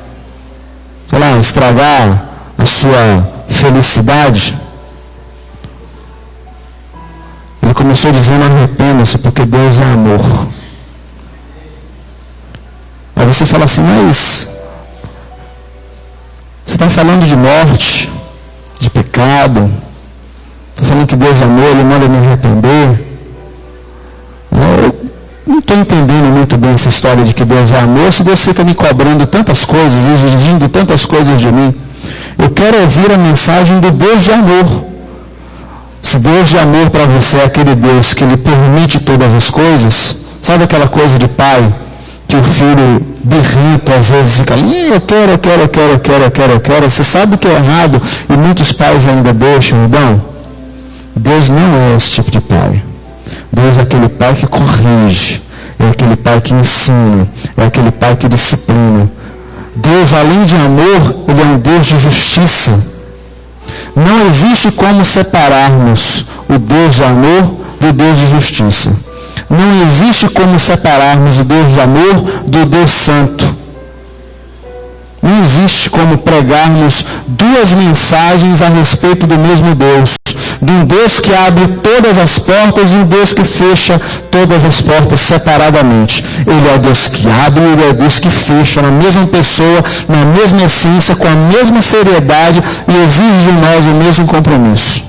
estragar a sua felicidade? Ele começou dizendo arrependa-se, porque Deus é amor. Aí você fala assim, mas você está falando de morte, de pecado, está falando que Deus é amor, Ele manda me arrepender. Eu não estou entendendo muito bem essa história de que Deus é amor, se Deus fica me cobrando tantas coisas, exigindo tantas coisas de mim. Eu quero ouvir a mensagem do Deus de amor. Se Deus de amor para você é aquele Deus que lhe permite todas as coisas, sabe aquela coisa de pai, que o filho birrento às vezes fica ali, eu quero, você sabe que é errado e muitos pais ainda deixam, não? Deus não é esse tipo de pai. Deus é aquele pai que corrige, é aquele pai que ensina, é aquele pai que disciplina. Deus, além de amor, Ele é um Deus de justiça. Não existe como separarmos o Deus de amor do Deus de justiça. Não existe como separarmos o Deus de amor do Deus santo. Não existe como pregarmos duas mensagens a respeito do mesmo Deus. De um Deus que abre todas as portas e um Deus que fecha todas as portas separadamente. Ele é o Deus que abre e Ele é o Deus que fecha na mesma pessoa, na mesma essência, com a mesma seriedade e exige de nós o mesmo compromisso.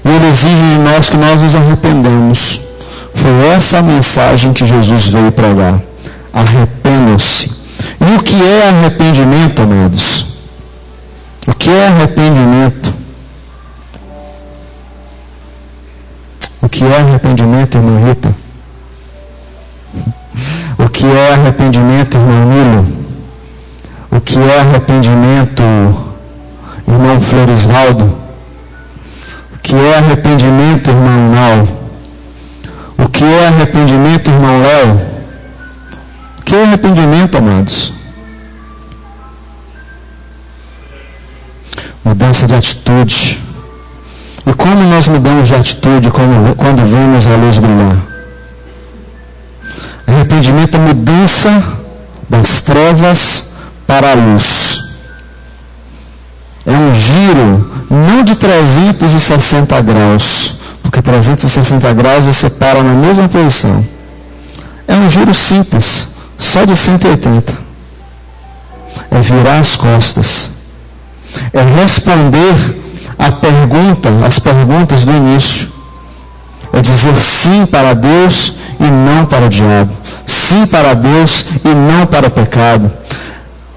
E Ele exige de nós que nós nos arrependamos. Foi essa a mensagem que Jesus veio pregar. Arrependam-se. E o que é arrependimento, amados? O que é arrependimento? O que é arrependimento, irmã Rita? O que é arrependimento, irmão Nilo? O que é arrependimento, irmão Florisvaldo? O que é arrependimento, irmão Nal? O que é arrependimento, irmão Léo? O que é arrependimento, amados? Mudança de atitude. E como nós mudamos de atitude quando vemos a luz brilhar? Arrependimento é mudança das trevas para a luz. É um giro, não de 360 graus, porque 360 graus você para na mesma posição. É um giro simples, só de 180. É virar as costas. É responder as perguntas do início. É dizer sim para Deus e não para o diabo. Sim para Deus e não para o pecado.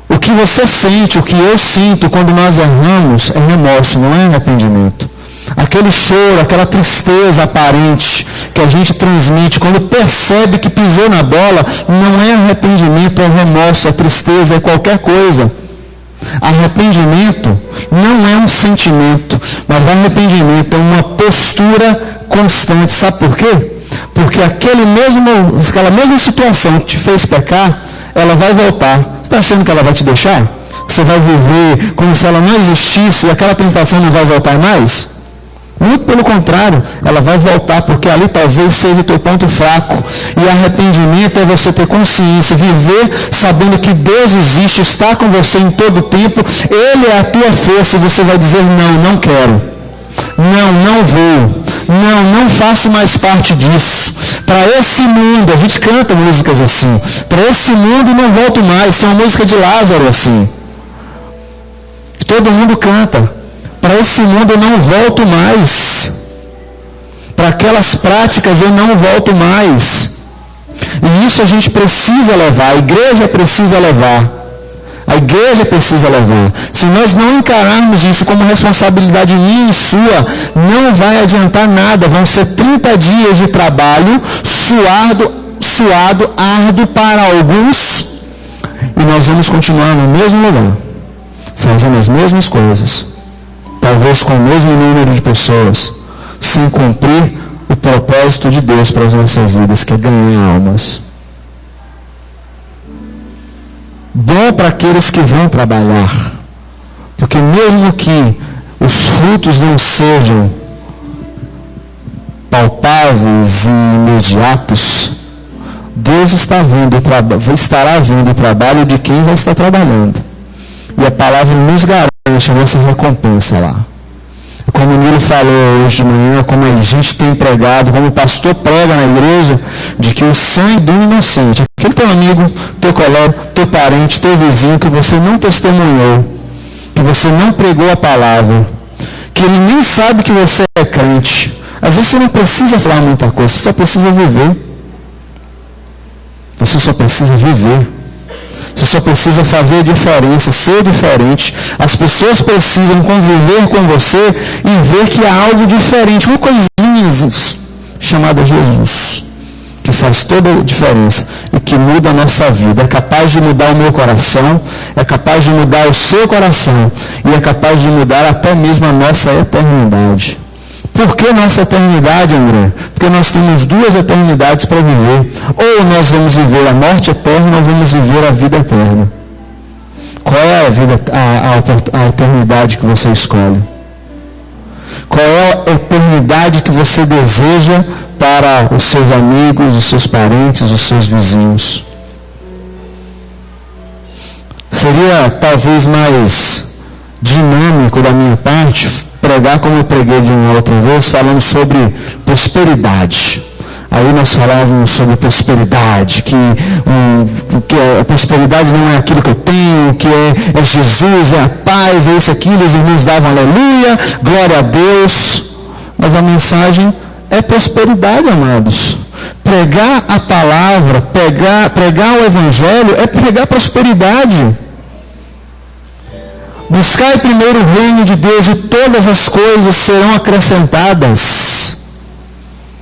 O que você sente, o que eu sinto quando nós erramos é remorso, não é arrependimento. Aquele choro, aquela tristeza aparente que a gente transmite quando percebe que pisou na bola, não é arrependimento, é remorso, é tristeza, é qualquer coisa. Arrependimento não é um sentimento, mas arrependimento é uma postura constante. Sabe por quê? Porque aquela mesma situação que te fez pecar, ela vai voltar. Você está achando que ela vai te deixar? Você vai viver como se ela não existisse e aquela tentação não vai voltar mais? Muito pelo contrário, ela vai voltar, porque ali talvez seja o teu ponto fraco. E arrependimento é você ter consciência, viver sabendo que Deus existe, está com você em todo o tempo, Ele é a tua força, e você vai dizer, não quero, não vou, não faço mais parte disso. Para esse mundo, a gente canta músicas assim, para esse mundo não volto mais. Tem uma música de Lázaro assim, todo mundo canta. Para esse mundo eu não volto mais. Para aquelas práticas eu não volto mais. E isso a gente precisa levar, a igreja precisa levar. A igreja precisa levar. Se nós não encararmos isso como responsabilidade minha e sua, não vai adiantar nada. Vão ser 30 dias de trabalho, suado, árduo para alguns, e nós vamos continuar no mesmo lugar, fazendo as mesmas coisas. Talvez com o mesmo número de pessoas, sem cumprir o propósito de Deus para as nossas vidas, que é ganhar almas. Bom para aqueles que vão trabalhar, porque mesmo que os frutos não sejam palpáveis e imediatos, Deus estará vendo o trabalho de quem vai estar trabalhando. E a palavra nos garante a nossa recompensa lá. Como o Nilo falou hoje de manhã, como a gente tem pregado, como o pastor prega na igreja, de que o sangue do inocente, aquele teu amigo, teu colega, teu parente, teu vizinho, que você não testemunhou, que você não pregou a palavra, que ele nem sabe que você é crente. Às vezes você não precisa falar muita coisa, você só precisa viver. Você só precisa viver. Você só precisa fazer diferença, ser diferente. As pessoas precisam conviver com você e ver que há algo diferente. Uma coisinha chamada Jesus, que faz toda a diferença e que muda a nossa vida. É capaz de mudar o meu coração, é capaz de mudar o seu coração e é capaz de mudar até mesmo a nossa eternidade. Por que nossa eternidade, André? Porque nós temos 2 eternidades para viver. Ou nós vamos viver a morte eterna, ou vamos viver a vida eterna. Qual é a eternidade que você escolhe? Qual é a eternidade que você deseja para os seus amigos, os seus parentes, os seus vizinhos? Seria talvez mais dinâmico da minha parte pregar como eu preguei de uma outra vez, falando sobre prosperidade. Aí nós falávamos sobre prosperidade, que a prosperidade não é aquilo que eu tenho, que é Jesus, é a paz, é isso, aquilo, os irmãos davam aleluia, glória a Deus. Mas a mensagem é prosperidade, amados. Pregar a palavra, pregar o evangelho é pregar prosperidade. Buscai primeiro o reino de Deus e todas as coisas serão acrescentadas.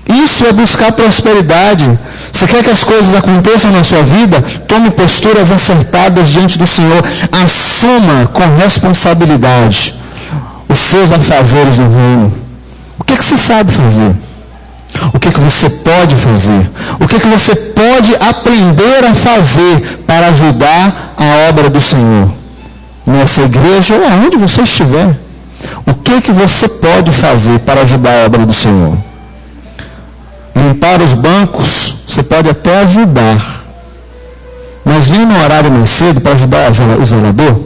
Isso é buscar prosperidade. Você quer que as coisas aconteçam na sua vida? Tome posturas acertadas diante do Senhor. Assuma com responsabilidade os seus afazeres no reino. O que você sabe fazer? O que você pode fazer? O que você pode aprender a fazer para ajudar a obra do Senhor? Nessa igreja ou aonde você estiver. O que você pode fazer para ajudar a obra do Senhor? Limpar os bancos, você pode até ajudar. Mas vinha no horário mais cedo para ajudar o zelador.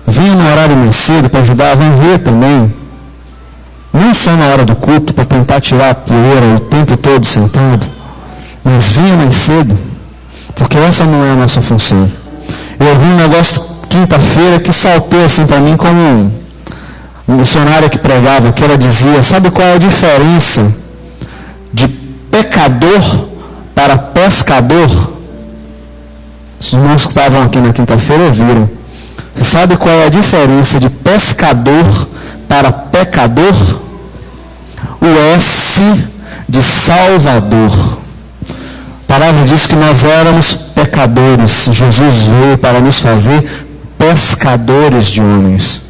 Vinha no horário mais cedo para ajudar a varrer também. Não só na hora do culto, para tentar tirar a poeira o tempo todo sentado. Mas vinha mais cedo, porque essa não é a nossa função. Eu ouvi um negócio quinta-feira que saltou assim para mim como um missionário que pregava, que ela dizia, sabe qual é a diferença de pecador para pescador? Os irmãos que estavam aqui na quinta-feira ouviram. Você sabe qual é a diferença de pescador para pecador? O S de Salvador. A palavra diz que nós éramos pecadores. Jesus veio para nos fazer pescadores de homens.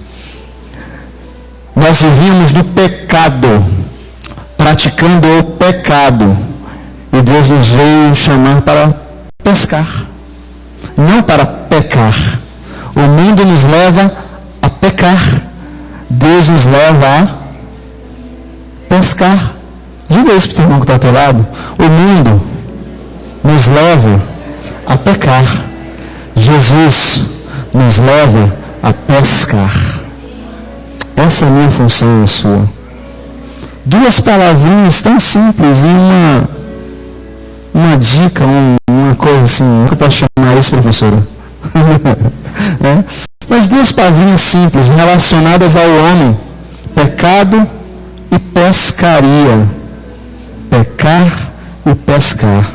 Nós vivíamos do pecado, praticando o pecado, e Deus nos veio chamar para pescar, não para pecar. O mundo nos leva a pecar, Deus nos leva a pescar. Diga isso para o teu irmão que está ao teu lado. O mundo nos leva a pecar, Jesus nos leva a pescar. Essa é a minha função e a sua. Duas palavrinhas tão simples e uma dica, uma coisa assim. Nunca posso chamar isso, professora. É? Mas duas palavrinhas simples relacionadas ao homem: pecado e pescaria. Pecar e pescar.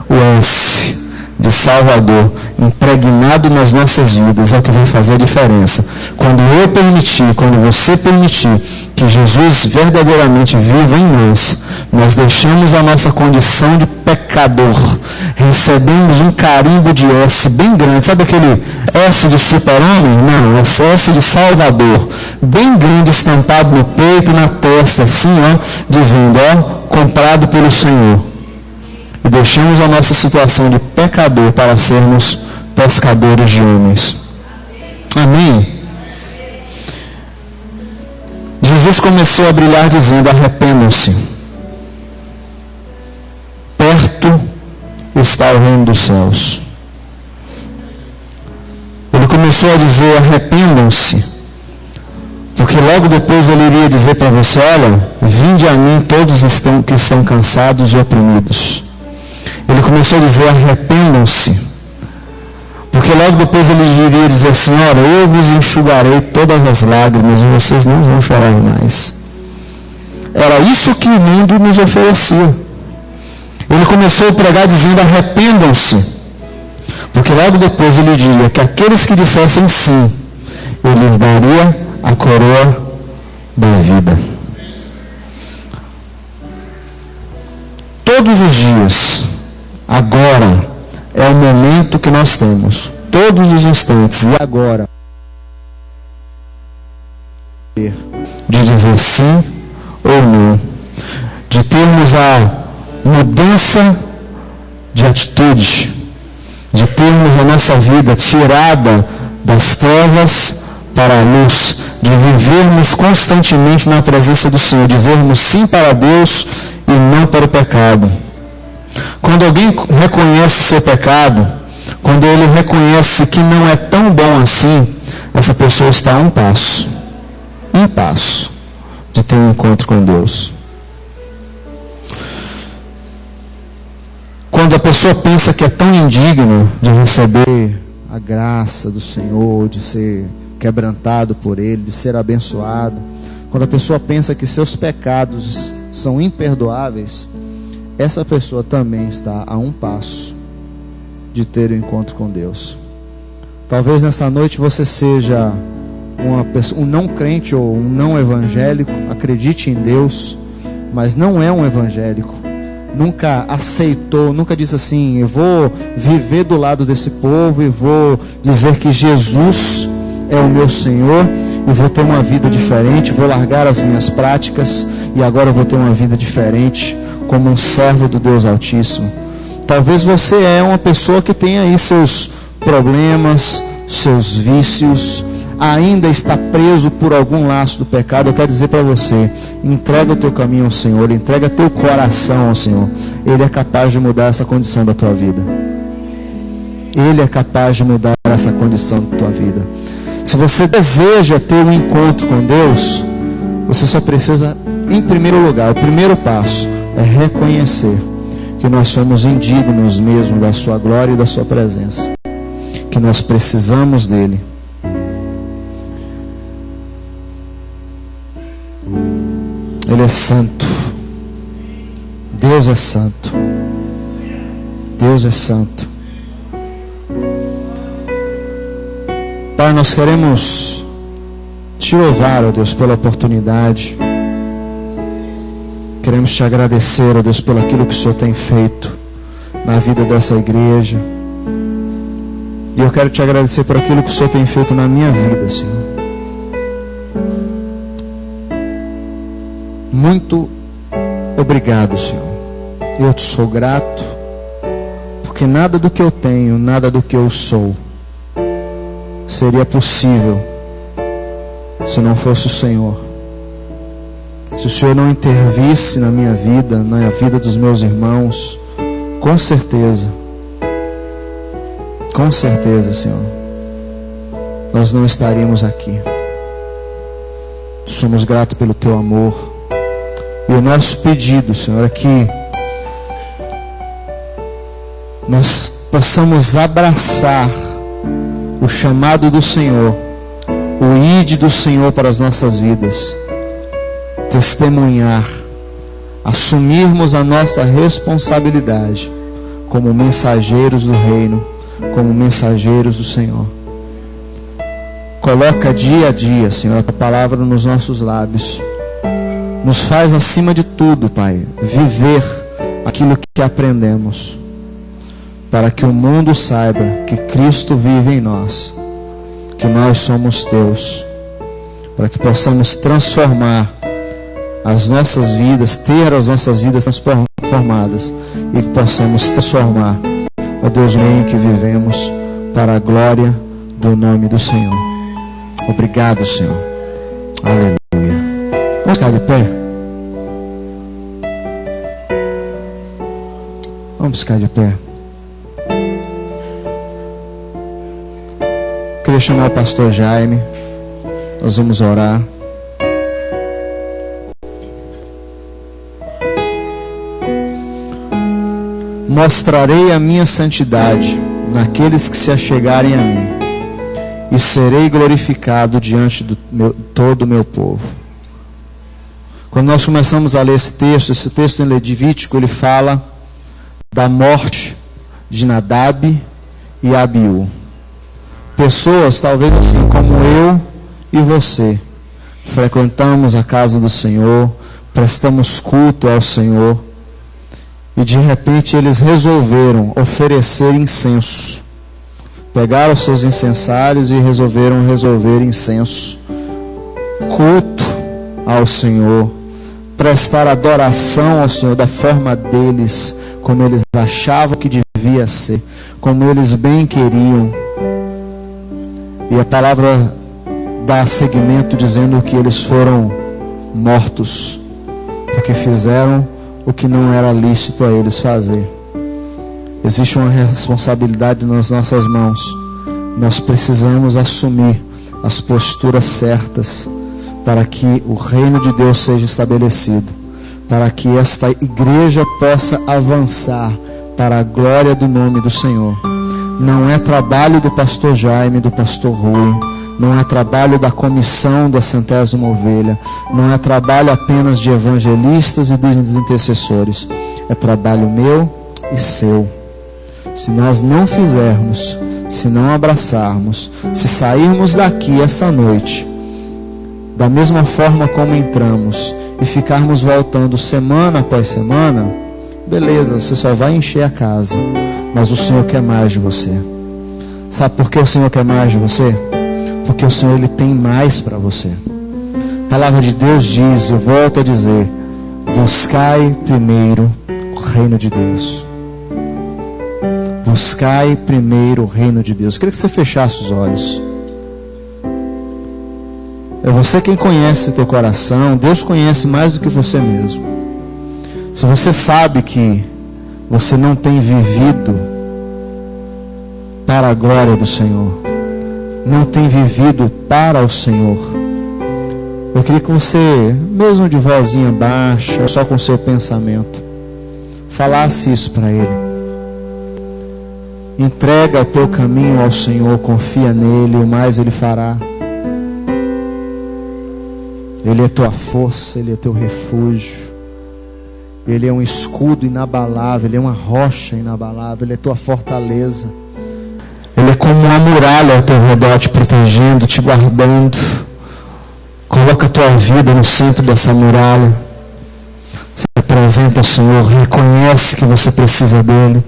O S de Salvador impregnado nas nossas vidas é o que vai fazer a diferença. Quando eu permitir, quando você permitir que Jesus verdadeiramente viva em nós deixamos a nossa condição de pecador, recebemos um carimbo de S bem grande. Sabe aquele S de super-homem? Não, esse S de Salvador, bem grande, estampado no peito e na testa, assim, ó, dizendo, ó, comprado pelo Senhor. E deixamos a nossa situação de pecador para sermos pescadores de homens. Amém? Jesus começou a brilhar dizendo, arrependam-se. Perto está o reino dos céus. Ele começou a dizer, arrependam-se. Porque logo depois ele iria dizer para você, olha, vinde a mim todos que estão cansados e oprimidos. Ele começou a dizer, arrependam-se. Porque logo depois ele iria dizer assim, olha, eu vos enxugarei todas as lágrimas e vocês não vão chorar mais. Era isso que o mundo nos oferecia. Ele começou a pregar dizendo, arrependam-se. Porque logo depois ele diria que aqueles que dissessem sim, ele lhes daria a coroa da vida. Todos os dias, agora é o momento que nós temos, todos os instantes, e agora, de dizer sim ou não, de termos a mudança de atitude, de termos a nossa vida tirada das trevas para a luz, de vivermos constantemente na presença do Senhor, dizermos sim para Deus e não para o pecado. Quando alguém reconhece seu pecado, quando ele reconhece que não é tão bom assim, essa pessoa está a um passo de ter um encontro com Deus. Quando a pessoa pensa que é tão indigna de receber a graça do Senhor, de ser quebrantado por Ele, de ser abençoado, quando a pessoa pensa que seus pecados são imperdoáveis, essa pessoa também está a um passo de ter um encontro com Deus. Talvez nessa noite você seja um não crente ou um não evangélico, acredite em Deus, mas não é um evangélico, nunca aceitou, nunca disse assim: eu vou viver do lado desse povo e vou dizer que Jesus é o meu Senhor e vou ter uma vida diferente, vou largar as minhas práticas e agora eu vou ter uma vida diferente como um servo do Deus Altíssimo. Talvez você é uma pessoa que tem aí seus problemas, seus vícios, ainda está preso por algum laço do pecado. Eu quero dizer para você: entrega o teu caminho ao Senhor, entrega teu coração ao Senhor. Ele é capaz de mudar essa condição da tua vida. Ele é capaz de mudar essa condição da tua vida. Se você deseja ter um encontro com Deus, você só precisa, em primeiro lugar, o primeiro passo é reconhecer que nós somos indignos mesmo da sua glória e da sua presença, que nós precisamos dele. Ele é santo. Deus é santo. Deus é santo. Pai, nós queremos te louvar, ó Deus, pela oportunidade. Queremos te agradecer, ó Deus, por aquilo que o Senhor tem feito na vida dessa igreja. E eu quero te agradecer por aquilo que o Senhor tem feito na minha vida, Senhor. Muito obrigado, Senhor. Eu te sou grato, porque nada do que eu tenho, nada do que eu sou seria possível se não fosse o Senhor. Se o Senhor não intervisse na minha vida, na vida dos meus irmãos, com certeza, Senhor, nós não estaríamos aqui. Somos gratos pelo teu amor. E o nosso pedido, Senhor, é que nós possamos abraçar o chamado do Senhor, o ide do Senhor para as nossas vidas, testemunhar, assumirmos a nossa responsabilidade como mensageiros do reino, como mensageiros do Senhor. Coloca dia a dia, Senhor, a tua palavra nos nossos lábios. Nos faz, acima de tudo, Pai, viver aquilo que aprendemos, para que o mundo saiba que Cristo vive em nós, que nós somos teus, para que possamos transformar as nossas vidas, ter as nossas vidas transformadas, e que possamos transformar, ó Deus, o meio que vivemos, para a glória do nome do Senhor. Obrigado, Senhor. Aleluia. Vamos ficar de pé? Vamos ficar de pé. Queria chamar o pastor Jaime. Nós vamos orar. Mostrarei a minha santidade naqueles que se achegarem a mim, e serei glorificado diante de todo o meu povo. Quando nós começamos a ler esse texto em Levítico, ele fala da morte de Nadab e Abiú. Pessoas, talvez assim como eu e você, frequentamos a casa do Senhor, prestamos culto ao Senhor, e de repente eles resolveram oferecer incenso. Pegaram seus incensários e resolveram incenso. Culto ao Senhor. Prestar adoração ao Senhor da forma deles, como eles achavam que devia ser, como eles bem queriam. E a palavra dá seguimento dizendo que eles foram mortos, porque fizeram o que não era lícito a eles fazer. Existe uma responsabilidade nas nossas mãos. Nós precisamos assumir as posturas certas para que o reino de Deus seja estabelecido, para que esta igreja possa avançar para a glória do nome do Senhor. Não é trabalho do pastor Jaime, do pastor Rui, não é trabalho da comissão da 100ª ovelha, não é trabalho apenas de evangelistas e dos intercessores, é trabalho meu e seu. Se nós não fizermos, se não abraçarmos, se sairmos daqui essa noite da mesma forma como entramos e ficarmos voltando semana após semana, beleza, você só vai encher a casa, mas o Senhor quer mais de você. Sabe por que o Senhor quer mais de você? Porque o Senhor, Ele tem mais para você. A palavra de Deus diz, eu volto a dizer, buscai primeiro o reino de Deus. Buscai primeiro o reino de Deus. Eu queria que você fechasse os olhos. É você quem conhece teu coração. Deus conhece mais do que você mesmo. Se você sabe que você não tem vivido para a glória do Senhor, não tem vivido para o Senhor, eu queria que você, mesmo de vozinha baixa, só com seu pensamento, falasse isso para Ele. Entrega o teu caminho ao Senhor, confia nele, o mais Ele fará. Ele é tua força, Ele é teu refúgio, Ele é um escudo inabalável, Ele é uma rocha inabalável, Ele é tua fortaleza. Ele é como uma muralha ao teu redor, te protegendo, te guardando. Coloca a tua vida no centro dessa muralha. Se apresenta ao Senhor, reconhece que você precisa dEle.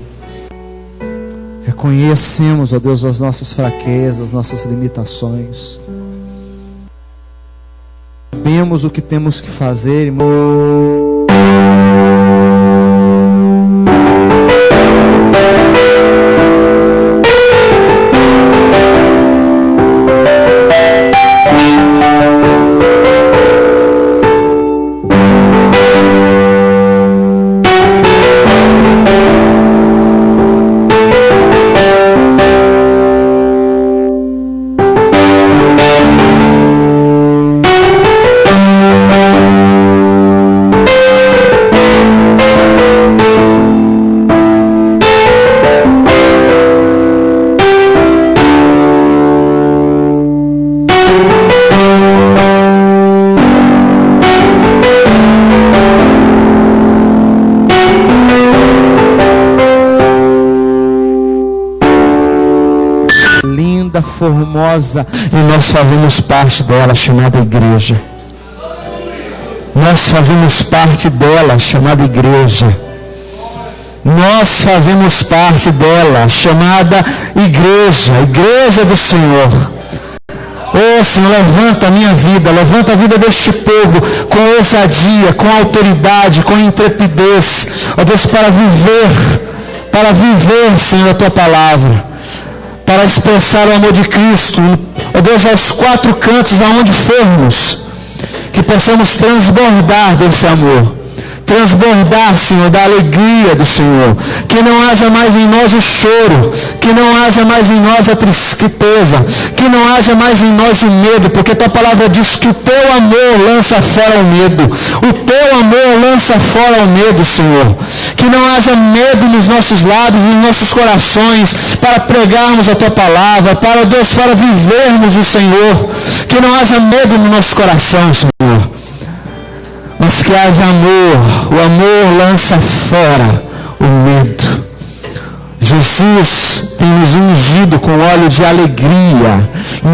Reconhecemos, ó Deus, as nossas fraquezas, as nossas limitações. Sabemos o que temos que fazer, irmão. Formosa, e nós fazemos parte dela, chamada igreja. Nós fazemos parte dela, chamada igreja. Nós fazemos parte dela, chamada igreja, igreja do Senhor. Oh Senhor, levanta a minha vida, levanta a vida deste povo com ousadia, com autoridade, com intrepidez, ó Deus, para viver, Senhor, a tua palavra, para expressar o amor de Cristo, ó Deus, aos quatro cantos, aonde formos, que possamos transbordar desse amor, transbordar, Senhor, da alegria do Senhor, que não haja mais em nós o choro, que não haja mais em nós a tristeza, que não haja mais em nós o medo, porque tua palavra diz que o teu amor lança fora o medo, o teu amor lança fora o medo, Senhor, que não haja medo nos nossos lábios, nos nossos corações, para pregarmos a tua palavra, para Deus, para vivermos o Senhor, que não haja medo no nosso coração, Senhor, mas que haja amor. O amor lança fora o medo. Jesus tem nos ungido com óleo de alegria.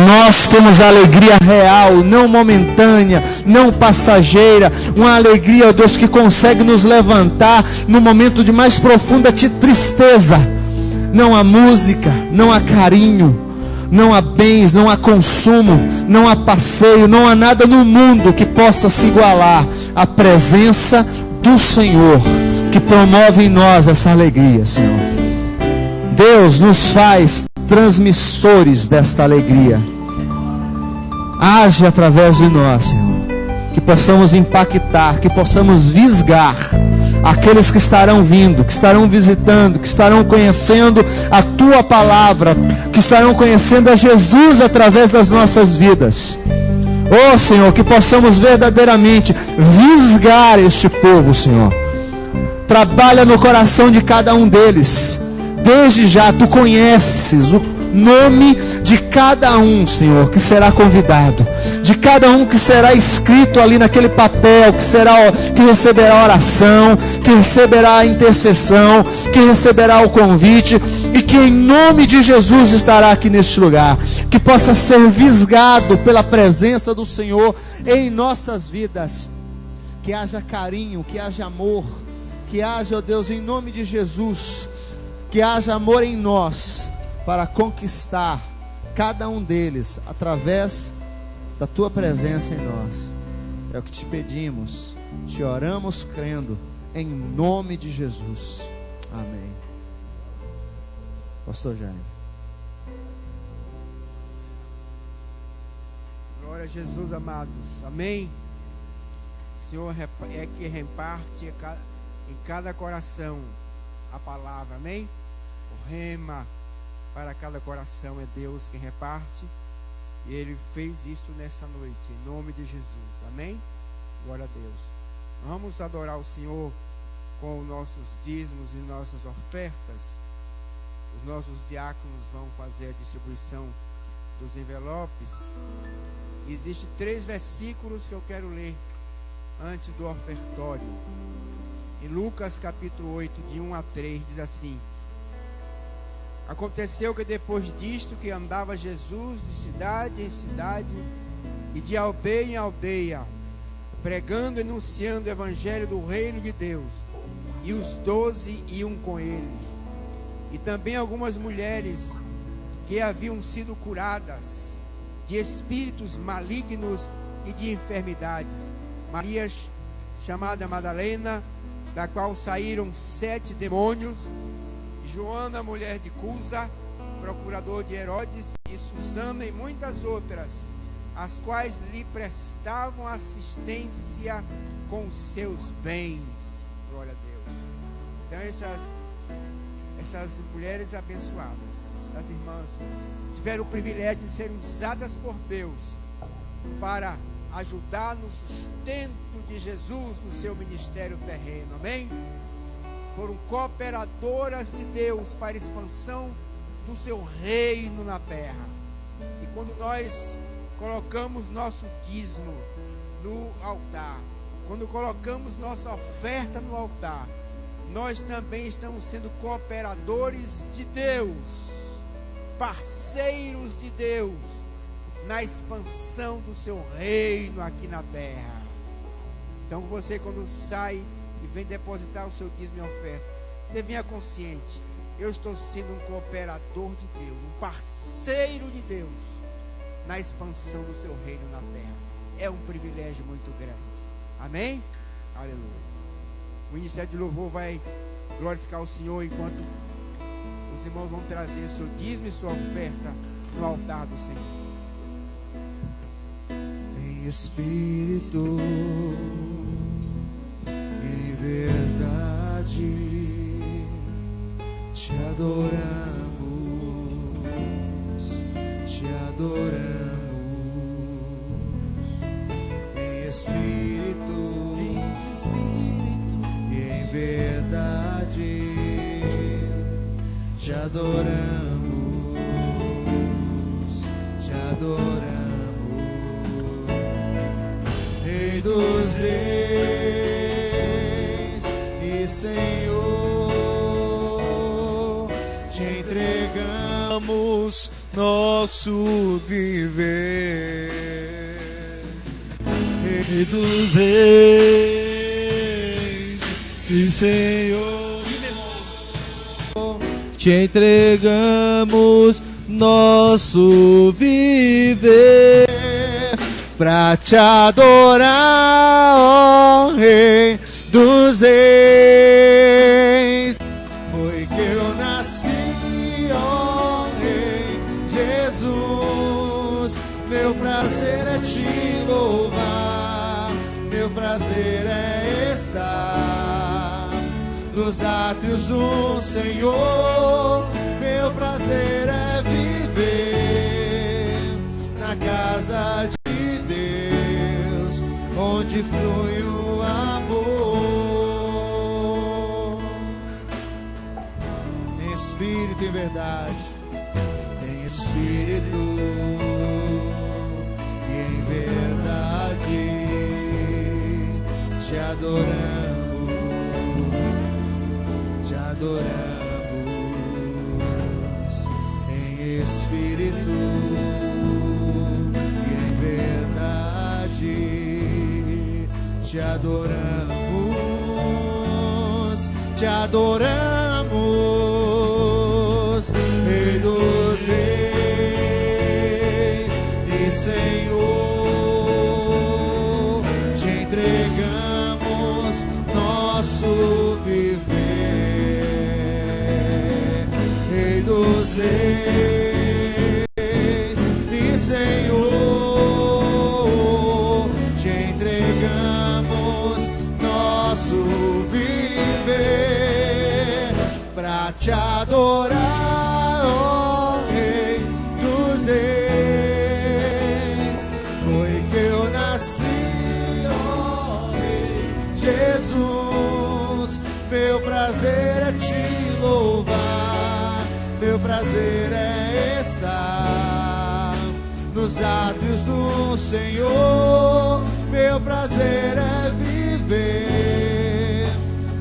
Nós temos a alegria real, não momentânea, não passageira. Uma alegria, ó Deus, que consegue nos levantar no momento de mais profunda tristeza. Não há música, não há carinho, não há bens, não há consumo, não há passeio, não há nada no mundo que possa se igualar à presença do Senhor, que promove em nós essa alegria, Senhor. Deus nos faz transmissores desta alegria. Age através de nós, Senhor, que possamos impactar, que possamos visgar aqueles que estarão vindo, que estarão visitando, que estarão conhecendo a tua palavra, que estarão conhecendo a Jesus através das nossas vidas. Oh Senhor, que possamos verdadeiramente visgar este povo, Senhor. Trabalha no coração de cada um deles. Desde já tu conheces nome de cada um, Senhor, que será convidado, de cada um que será escrito ali naquele papel, que receberá a oração, que receberá a intercessão, que receberá o convite, e que em nome de Jesus estará aqui neste lugar, que possa ser visgado pela presença do Senhor em nossas vidas, que haja carinho, que haja amor, que haja, ó Deus, em nome de Jesus, que haja amor em nós, para conquistar cada um deles, através da Tua presença em nós. É o que te pedimos, te oramos crendo, em nome de Jesus, amém. Pastor Jair. Glória a Jesus, amados, amém. O Senhor é que reparte em cada coração a palavra, amém? O rema para cada coração é Deus quem reparte, e Ele fez isto nessa noite, em nome de Jesus, amém? Glória a Deus. Vamos adorar o Senhor com os nossos dízimos e nossas ofertas. Os nossos diáconos vão fazer a distribuição dos envelopes. Existem 3 versículos que eu quero ler antes do ofertório. Em Lucas capítulo 8, de 1 a 3, diz assim: Aconteceu que depois disto que andava Jesus de cidade em cidade e de aldeia em aldeia, pregando e anunciando o evangelho do reino de Deus, e os 12 iam com ele, e também algumas mulheres que haviam sido curadas de espíritos malignos e de enfermidades. Maria, chamada Madalena, da qual saíram 7 demônios, Joana, mulher de Cusa, procurador de Herodes, e Susana, e muitas outras, as quais lhe prestavam assistência com seus bens. Glória a Deus. Então essas mulheres abençoadas, as irmãs, tiveram o privilégio de serem usadas por Deus para ajudar no sustento de Jesus no seu ministério terreno, amém? Foram cooperadoras de Deus para a expansão do seu reino na terra. E quando nós colocamos nosso dízimo no altar, quando colocamos nossa oferta no altar, nós também estamos sendo cooperadores de Deus, parceiros de Deus na expansão do seu reino aqui na terra. Então você, quando sai e vem depositar o seu dízimo e oferta, você venha consciente: eu estou sendo um cooperador de Deus, um parceiro de Deus na expansão do seu reino na terra. É um privilégio muito grande, amém? Aleluia. O Ministério de Louvor vai glorificar o Senhor enquanto os irmãos vão trazer o seu dízimo e sua oferta no altar do Senhor. Em espírito, em verdade, te adoramos, te adoramos. Em espírito, e em verdade, te adoramos, te adoramos. Rei dos reis e Senhor, te entregamos nosso viver. Rei dos reis e Senhor, te entregamos nosso viver, pra te adorar, ó Rei dos reis. Foi que eu nasci, ó Rei Jesus. Meu prazer é te louvar, meu prazer é estar nos átrios do Senhor. Meu prazer é viver na casa de Deus, onde flui o amor. Em espírito e verdade, em espírito e em verdade te adoramos, em espírito e em verdade te adoramos, Rei dos Reis e Senhor, te entregamos nosso viver, Rei dos Reis e Senhor, te entregamos nosso viver, pra te adorar, ó Rei dos Reis. Foi que eu nasci, ó Rei Jesus. Meu prazer é te louvar, meu prazer é estar nos átrios do Senhor. Meu prazer é viver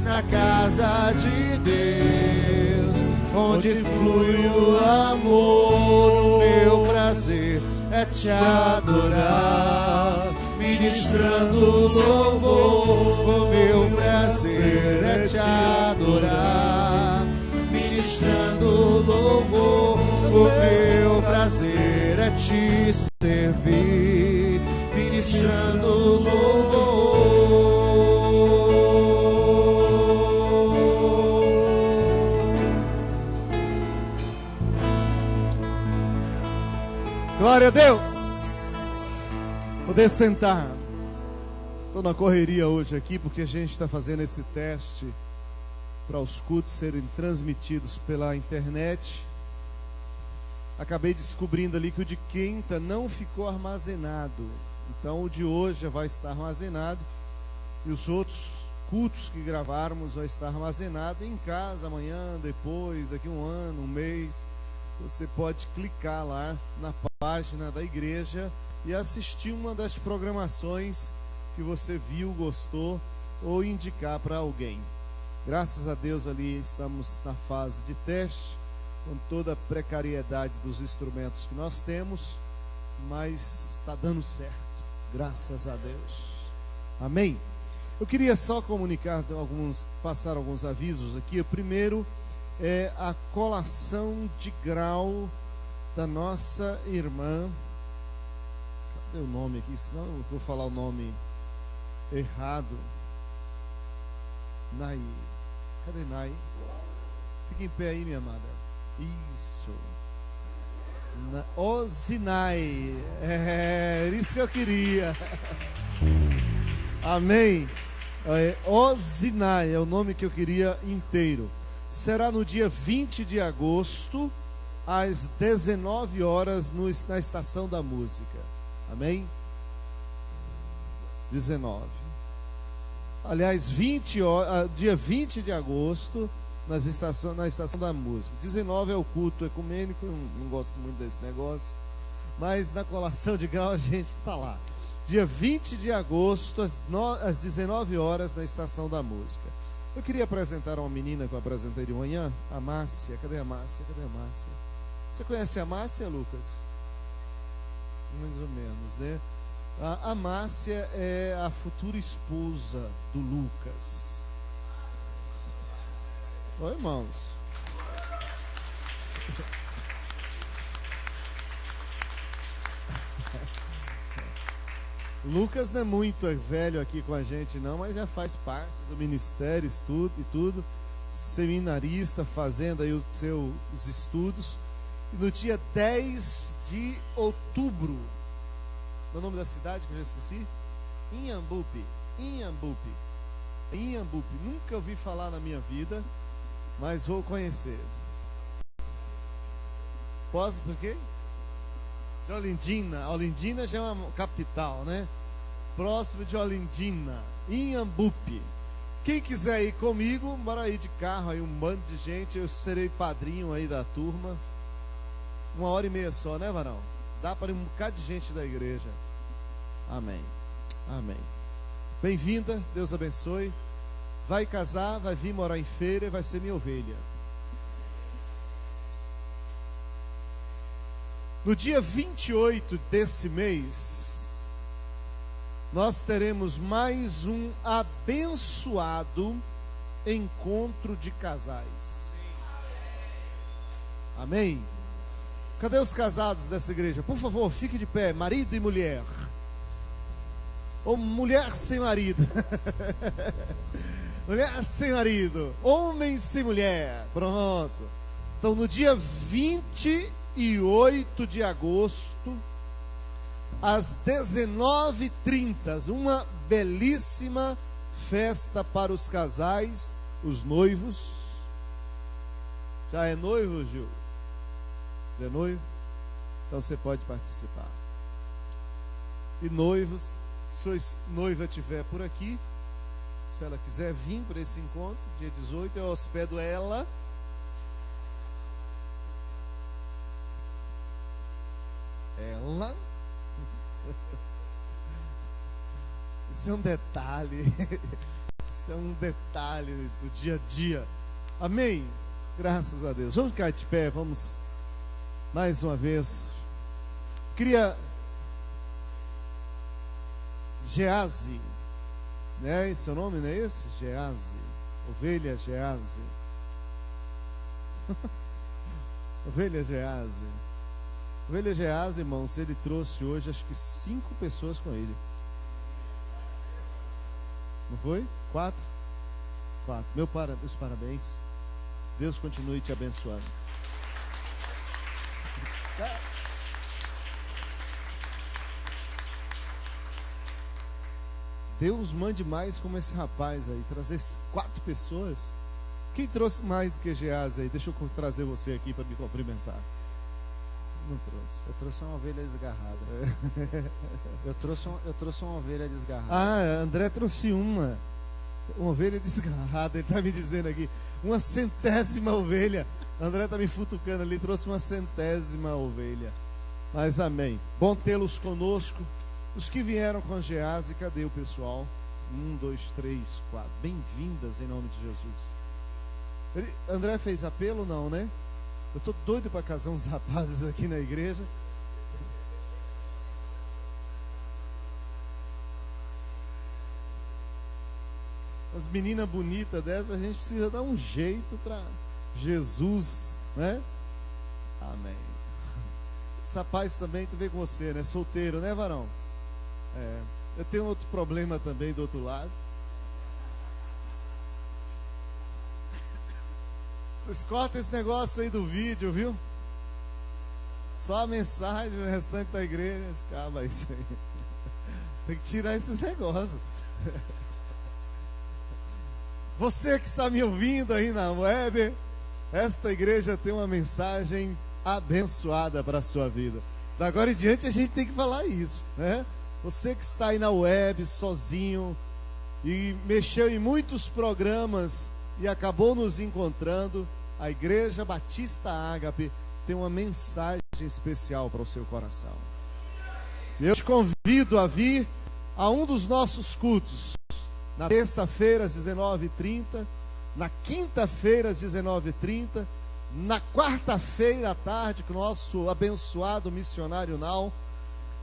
na casa de Deus, onde flui o amor. Meu prazer é te adorar, ministrando louvor. Meu prazer é te adorar, ministrando louvor. O meu prazer é te servir, ministrando louvor. Glória a Deus. Poder sentar. Estou na correria hoje aqui porque a gente está fazendo esse teste para os cultos serem transmitidos pela internet. Acabei descobrindo ali que o de quinta não ficou armazenado. Então o de hoje já vai estar armazenado e os outros cultos que gravarmos vai estar armazenado em casa amanhã, depois, daqui um ano, um mês. Você pode clicar lá na página da igreja e assistir uma das programações que você viu, gostou ou indicar para alguém. Graças a Deus ali estamos na fase de teste, com toda a precariedade dos instrumentos que nós temos, mas está dando certo, graças a Deus. Amém? Eu queria só comunicar passar alguns avisos aqui. O primeiro é a colação de grau da nossa irmã. Cadê o nome aqui? Senão eu vou falar o nome errado. Nai. Cadê Nai? Fica em pé aí, minha amada. Isso. Ozinai. É isso que eu queria. Amém. Ozinai é o nome que eu queria inteiro. Será no dia 20 de agosto, às 19 horas, na Estação da Música. Amém? 19. Aliás, dia 20 de agosto, na Estação da Música. 19 é o culto ecumênico, eu não gosto muito desse negócio, mas na colação de grau a gente está lá. Dia 20 de agosto, às 19 horas, na Estação da Música. Eu queria apresentar uma menina que eu apresentei de manhã, a Márcia. Cadê a Márcia? Você conhece a Márcia, Lucas? Mais ou menos, né? A Márcia é a futura esposa do Lucas. Oi, irmãos. Lucas não é muito velho aqui com a gente não, mas já faz parte do ministério, estudo e tudo, seminarista, fazendo aí os seus estudos. E no dia 10 de outubro, o nome da cidade que eu já esqueci? Inhambupe. Nunca ouvi falar na minha vida, mas vou conhecer. Posso, por quê? De Olindina. Olindina já é uma capital, né? Próximo de Olindina, Inhambupe. Quem quiser ir comigo, bora ir de carro aí, um bando de gente. Eu serei padrinho aí da turma. 1h30 só, né, varão? Dá para um bocado de gente da igreja. Amém. Amém. Bem-vinda, Deus abençoe. Vai casar, vai vir morar em Feira e vai ser minha ovelha. No dia 28 desse mês, nós teremos mais um abençoado encontro de casais. Amém? Cadê os casados dessa igreja? Por favor, fique de pé, marido e mulher. Ou mulher sem marido. Mulher sem marido. Homem sem mulher. Pronto. Então, no dia 28 de agosto, às 19h30, uma belíssima festa para os casais, os noivos. Já é noivo, Gil? Já é noivo? Então você pode participar. E noivos, se sua noiva estiver por aqui, se ela quiser vir para esse encontro, dia 18, eu hospedo ela. Ela. Isso é um detalhe. Isso é um detalhe do dia a dia. Amém? Graças a Deus. Vamos ficar de pé, vamos mais uma vez. Queria Geazi, né? Seu nome não é esse? Geazi. Ovelha Geazi. Ovelha Geazi. Ovelha Geazi, irmãos, ele trouxe hoje acho que 5 pessoas com ele. Não foi? 4? 4. Meus parabéns. Deus continue te abençoando. Deus mande mais como esse rapaz aí, trazer 4 pessoas. Quem trouxe mais do que Geazi aí? Deixa eu trazer você aqui para me cumprimentar. Não trouxe. Eu trouxe uma ovelha desgarrada. Eu trouxe uma ovelha desgarrada. Ah, André trouxe uma ovelha desgarrada. Ele está me dizendo aqui, uma 100ª ovelha. André está me futucando ali, trouxe uma 100ª ovelha. Mas amém. Bom tê-los conosco. Os que vieram com Geazi, cadê o pessoal? 1, 2, 3, 4. Bem-vindas em nome de Jesus. André fez apelo, não, né? Eu estou doido para casar uns rapazes aqui na igreja. As meninas bonitas dessas, a gente precisa dar um jeito para Jesus, né? Amém. Esse rapaz também tem a ver com você, né? Solteiro, né, varão? É. Eu tenho outro problema também do outro lado. Vocês cortam esse negócio aí do vídeo, viu? Só a mensagem, o restante da igreja, acaba isso aí. Tem que tirar esses negócios. Você que está me ouvindo aí na web, esta igreja tem uma mensagem abençoada para a sua vida. Da agora em diante a gente tem que falar isso, né? Você que está aí na web, sozinho, e mexeu em muitos programas e acabou nos encontrando, a Igreja Batista Ágape tem uma mensagem especial para o seu coração. Eu te convido a vir a um dos nossos cultos, na terça-feira às 19h30, na quinta-feira às 19h30, na quarta-feira à tarde, com o nosso abençoado missionário Nau,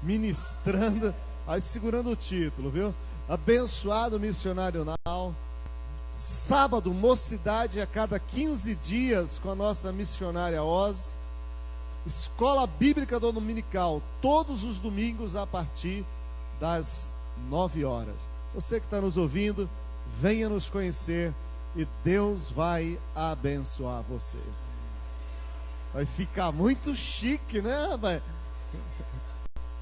ministrando, aí segurando o título, viu? Abençoado missionário Nau. Sábado, mocidade a cada 15 dias com a nossa missionária Oz. Escola Bíblica Dominical, todos os domingos a partir das 9 horas. Você que está nos ouvindo, venha nos conhecer e Deus vai abençoar você. Vai ficar muito chique, né, rapaz?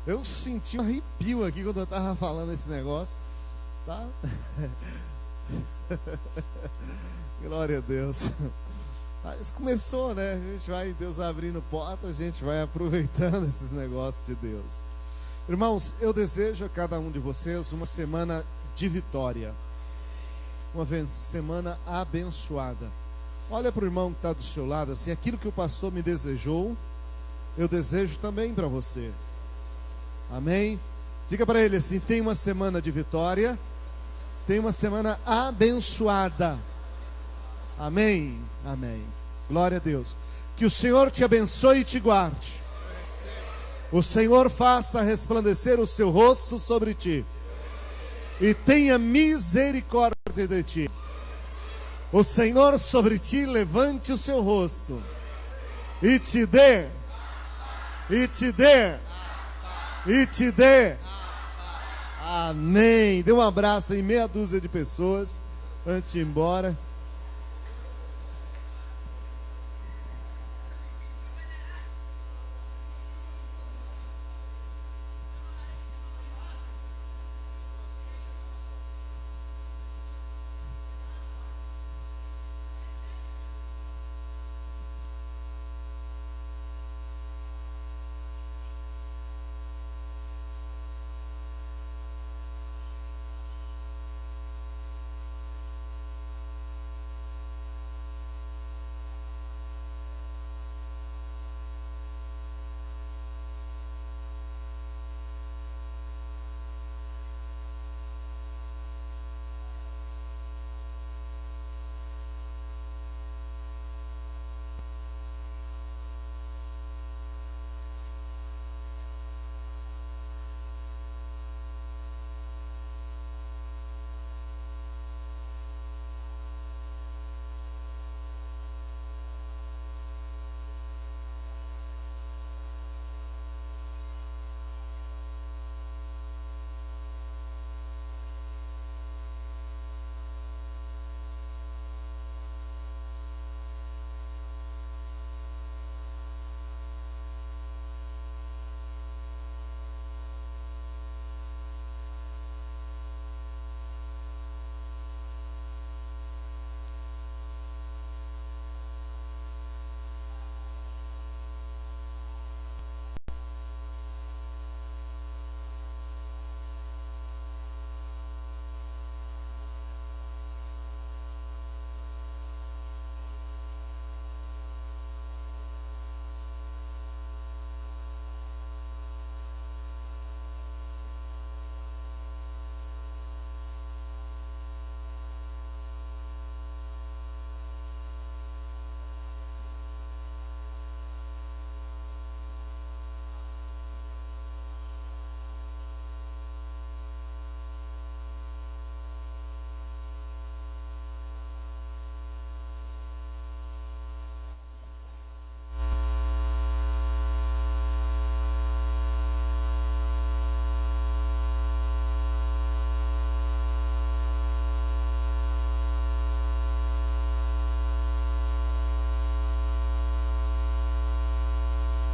Eu senti um arrepio aqui quando eu estava falando esse negócio, tá? Glória a Deus. Mas começou, né? A gente vai, Deus abrindo porta, a gente vai aproveitando esses negócios de Deus. Irmãos, eu desejo a cada um de vocês uma semana de vitória, uma semana abençoada. Olha para o irmão que está do seu lado, assim, aquilo que o pastor me desejou, eu desejo também para você. Amém? Diga para ele assim: tem uma semana de vitória, tem uma semana abençoada. Amém? Amém. Glória a Deus. Que o Senhor te abençoe e te guarde. O Senhor faça resplandecer o seu rosto sobre ti e tenha misericórdia de ti. O Senhor sobre ti levante o seu rosto e te dê, e te dê, e te dê. Amém. Dê um abraço em meia dúzia de pessoas antes de ir embora.